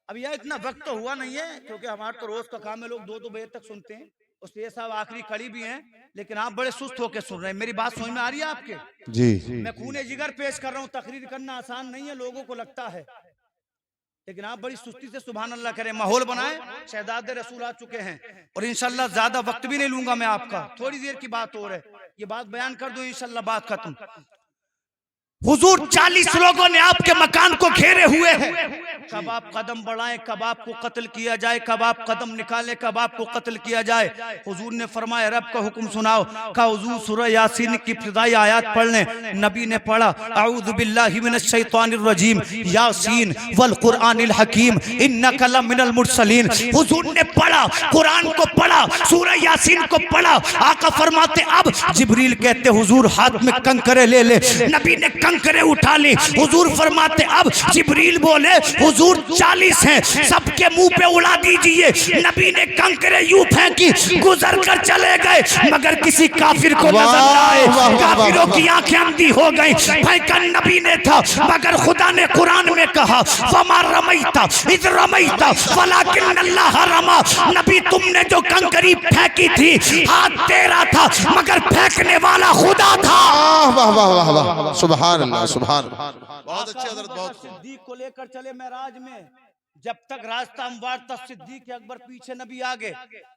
अब यह इतना वक्त तो हुआ नहीं है क्योंकि हमारा तो रोज का काम है, लोग 2-2 बजे तक सुनते हैं, उससे ये साहब आखिरी कड़ी भी हैं, लेकिन आप बड़े सुस्त होकर सुन रहे हैं। मेरी बात समझ में आ रही है आपके? जी मैं खूने जिगर पेश कर रहा हूँ। तकरीर करना आसान नहीं है, लोगों को लगता है, लेकिन आप बड़ी सुस्ती से सुभान अल्लाह करें, माहौल बनाए। शहजादे रसूल आ चुके हैं और इंशाल्लाह ज्यादा वक्त भी नहीं लूंगा मैं आपका, थोड़ी देर की बात और है, ये बात बयान कर दो इंशाल्लाह बात खत्म। हुजूर 40 लोगों ने आपके मकान को घेरे हुए हैं। कब आप कदम बढ़ाएं कब आपको कत्ल किया जाए, कब आप कदम निकालें कब आपको कत्ल किया जाए। हुजूर ने फरमाया रब का हुक्म सुनाओ। कहा हुजूर सूरह यासीन की इब्तिदाई आयत पढ़ लें। नबी ने पढ़ा अऊज़ु बिल्लाहि मिनश शैतानिर रजीम यासीन वल कुरआनिल हकीम इन्नका लमिनल मुरसलीन। हुजूर ने पढ़ा, कुरान को पढ़ा, सूरह यासीन को पढ़ा। आका फरमाते अब जिब्रील कहते हुजूर हाथ में कंकरे ले ले। नबी ने कंकरे उठा ली। हुजूर फरमाते अब जिब्रील बोले हुजूर 40 हैं, सबके मुंह पे उड़ा दीजिए। नबी ने कंकरे यूं फेंकी, गुजर कर चले गए, मगर किसी काफिर को नजर न आए। काफिरों की आंखें अंधी हो गई। फेंका नबी ने था, मगर खुदा ने कुरान में कहा फमा रमैता इज़ रमैता वलाकिन अल्लाह रमा। नबी तुमने जो कंकरी फेंकी थी हाथ तेरा था, मगर फेंकने वाला खुदा था। वाह वाह वाह वाह, सुभान अल्लाह सुभान। बहुत अच्छे हज़रत, बहुत सिद्दीक को लेकर चले मेराज में। जब तक रास्ता हमवार था सिद्दीक अकबर पीछे नबी आगे।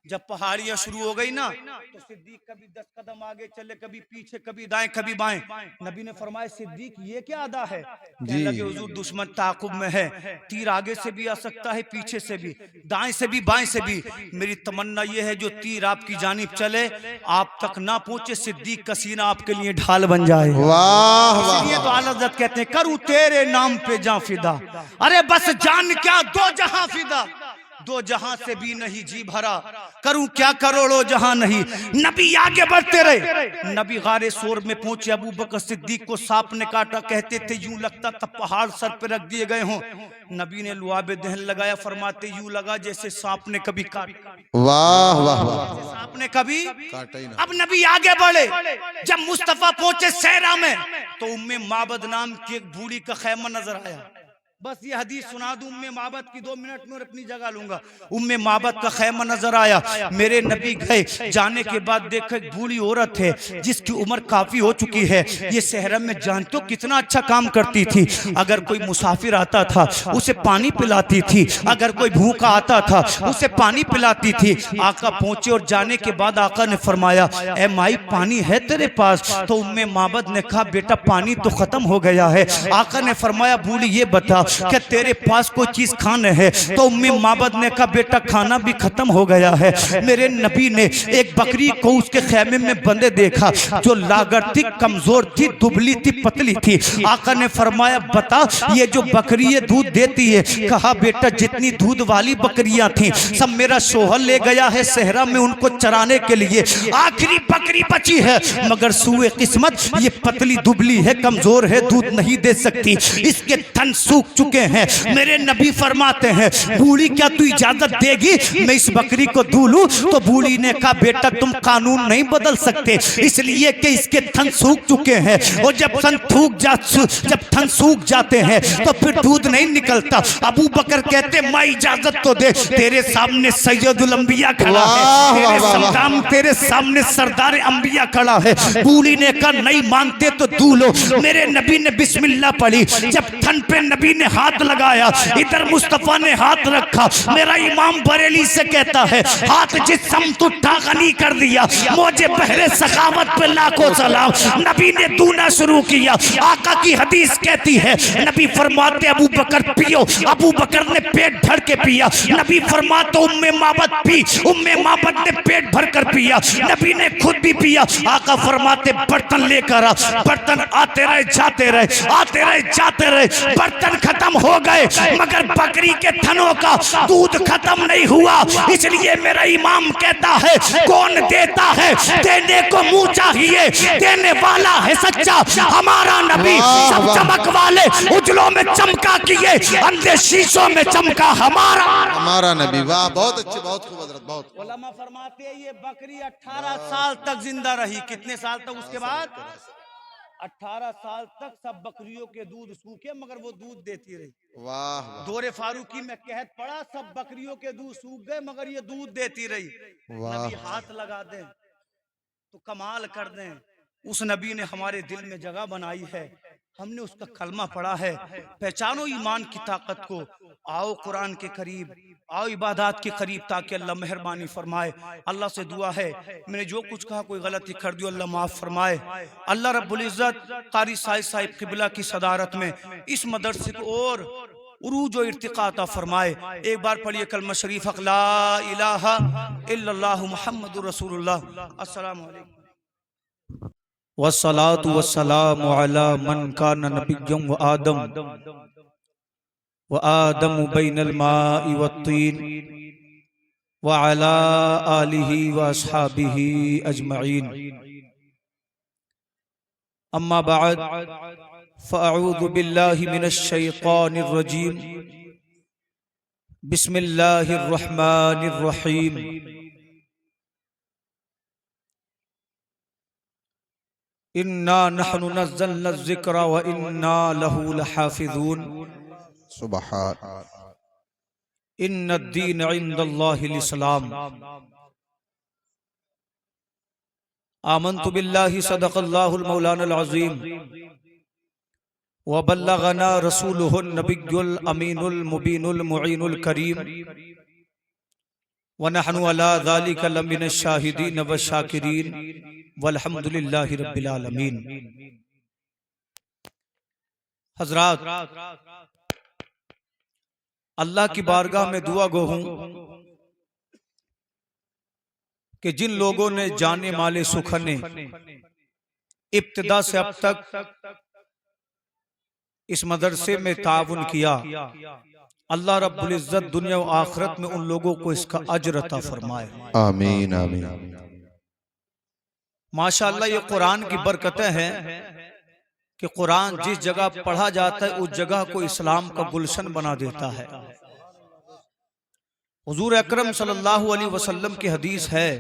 जब पहाड़ियां शुरू हो गई ना तो सिद्दीक कभी 10 कदम आगे चले, कभी पीछे, कभी दाएं कभी बाएं। नबी ने फरमाया सिद्दीक ये क्या अदा है? कहने लगे हुजूर दुश्मन ताकुब में है, तीर आगे से भी आ सकता है, पीछे से भी, दाएं से भी, बाएं से भी। मेरी तमन्ना ये है जो तीर आपकी जानिब चले आप तक ना पहुंचे, सिद्दीक का सीना आपके लिए ढाल बन जाए। वाह वाह। इसलिए तो आला हज़रत कहते हैं करूं तेरे नाम पे जान फिदा। अरे बस जान क्या दो जहां फिदा, दो जहां से भी नहीं जी भरा, करूं क्या करोड़ों जहां नहीं। नबी आगे बढ़ते रहे। नबी गारे सोर में पहुंचे। अबू बकर सिद्दीक को सांप ने काटा, कहते थे यूं लगता तब पहाड़ सर पे रख दिए गए हों। नबी ने लुआबे दहन लगाया, फरमाते यूं लगा जैसे सांप ने कभी काटा। वाह वाह वाह, सांप ने कभी काटा ही ना। अब नबी आगे बढ़े। जब मुस्तफा पहुंचे सहरा में तो उम्मे माबद नाम की एक बूढ़ी का खैमा नजर आया। बस ये हदीस सुना दूं उम्मे माबद की, 2 मिनट में और अपनी जगह लूंगा। उम्मे माबद का खैमा नजर आया। मेरे नबी गए, जाने के बाद देखा एक बूढ़ी औरत है जिसकी उम्र काफी हो चुकी है। ये सहरा में जानते हो कितना अच्छा काम करती थी। अगर कोई मुसाफिर आता था उसे पानी पिलाती थी, अगर कोई भूखा आता था उसे पानी पिलाती थी। आका पहुंचे और जाने के बाद आका ने फरमाया ए माई पानी है तेरे पास? तो उम्मे माबद ने कहा बेटा पानी तो खत्म हो गया है। आका ने फरमाया बूढ़ी ये बता क्या तेरे पास कोई चीज खाने है? तो उम्मे माबद ने कहा बेटा खाना भी खत्म हो गया है। मेरे नबी ने एक बकरी को उसके खैमे में बंधे देखा जो लागर थी, कमजोर थी, दुबली थी, पतली थी। आका ने फरमाया बता ये जो बकरी ये दूध देती है? कहा बेटा जितनी दूध वाली बकरियां थी सब मेरा शोहर ले गया है सहरा में उनको चराने के लिए। आखिरी बकरी बची है, मगर सूए किस्मत ये पतली दुबली है, कमजोर है, दूध नहीं दे सकती, इसके थन सूख चुके हैं। मेरे नबी फरमाते हैं बूढ़ी क्या तू इजाजत देगी मैं इस बकरी को दूं लूं? तो बूढ़ी ने कहा बेटा तुम कानून नहीं बदल सकते, इसलिए कि इसके थन सूख चुके हैं और जब थन सूख जाते हैं तो फिर दूध नहीं निकलता। अबू बकर कहते मैं इजाजत तो दे, तेरे सामने सैयदुल अंबिया खड़ा है, तेरे सामने सरदार अंबिया खड़ा है। बूढ़ी ने कहा नहीं मानते तो दूं लो। मेरे नबी ने बिस्मिल्लाह पढ़ी। जब थन पे नबी ने हाथ लगाया, इधर मुस्तफा ने हाथ रखा। मेरा इमाम बरेली से कहता है हाथ जिस समत उठा गनी कर दिया, मुझे बहरे सखावत पे लाखों सलाम। नबी ने दूना शुरू किया। आका की हदीस कहती है नबी फरमाते अबू बकर पियो, अबू बकर ने पेट भर के पिया। नबी फरमाते उम्मे माबद पी, उम्मे माबद ने पेट भर कर पिया। नबी ने खुद भी पिया। आका फरमाते बर्तन लेकर आ, बर्तन आते रहे जाते रहे, आते रहे जाते रहे, बर्तन खत्म हो गए मगर बकरी के थनों का दूध खत्म नहीं हुआ। इसलिए मेरा इमाम कहता है कौन देता है देने को मुंह चाहिए, देने वाला है सच्चा हमारा नबी। सब चमक वाले उजलों में चमका किए, अंधे शीशों में चमका हमारा नबी। वाह बहुत अच्छे, बहुत खूब हज़रत, बहुत। उलमा फरमाते हैं ये बकरी 18 साल तक जिंदा रही। कितने साल तक? उसके बाद 18 साल तक सब बकरियों के दूध सूखे मगर वो दूध देती रही। वाह वाह दौरे फारूकी में कहत पड़ा सब बकरियों के दूध सूख गए मगर ये दूध देती रही। वाह। नबी हाथ लगा दें तो कमाल कर दें। उस नबी ने हमारे दिल में जगह बनाई है, हमने उसका कलमा पढ़ा है। पहचानो ईमान की ताकत को, आओ कुरान के करीब, आओ इबादत के करीब ताकि अल्लाह मेहरबानी फरमाए। अल्लाह से दुआ है मैंने जो कुछ कहा कोई गलती कर दियो अल्लाह माफ फरमाए। अल्लाह रब्बुल इज्जत कारी साहिब किबला की सदारत में इस मदरसे को और उरूज और इर्तिका अता फरमाए। एक बार पढ़िए कलमा शरीफ ला इलाहा इल्लल्लाह मुहम्मदुर रसूलुल्लाह। अस्सलामु अलैकुम। वस्सलातु वस्सलामु अला मन काना नबिय्यम व आदम बैनल माइ वत्तीन व अला आलिहि व अस्हाबिहि अजमईन। अम्मा बाद फ़अऊज़ु बिल्लाहि मिनश शैतानिर रजीम। बिस्मिल्लाहिर रहमानिर रहीम। इन्ना नहनु नज़्ज़लना ज़िक्रा व इन्ना लहू लहाफ़िज़ून। सुबहान। इन्नद्दीन इंदल्लाहिल इस्लाम। आमन्तु बिल्लाहि सदक़ल्लाहुल मौलानाल अज़ीम व बल्लगना रसूलुहुन नबियुल अमीनुल मुबीनुल मुईनुल करीम व नहनु अला ज़ालिका लमिनश शाहिदीन व शाकिरीन वल्हम्दुलिल्लाहि रब्बिल आलमीन। हज़रात, अल्लाह की बारगाह में दुआ गो हूं कि जिन लोगों ने जाने माले सुखने इब्तिदा से अब तक इस मदरसे में ताउन किया, अल्लाह रब्बुल इज्जत दुनिया और आखिरत में उन लोगों को इसका अजर अता फरमाए। आमीन आमीन। माशाअल्लाह ये कुरान की बरकतें हैं कि कुरान जिस जगह पढ़ा जाता है उस जगह को इस्लाम का गुलशन बना देता है। हुजूर अकरम सल्लल्लाहु अलैहि वसल्लम की हदीस है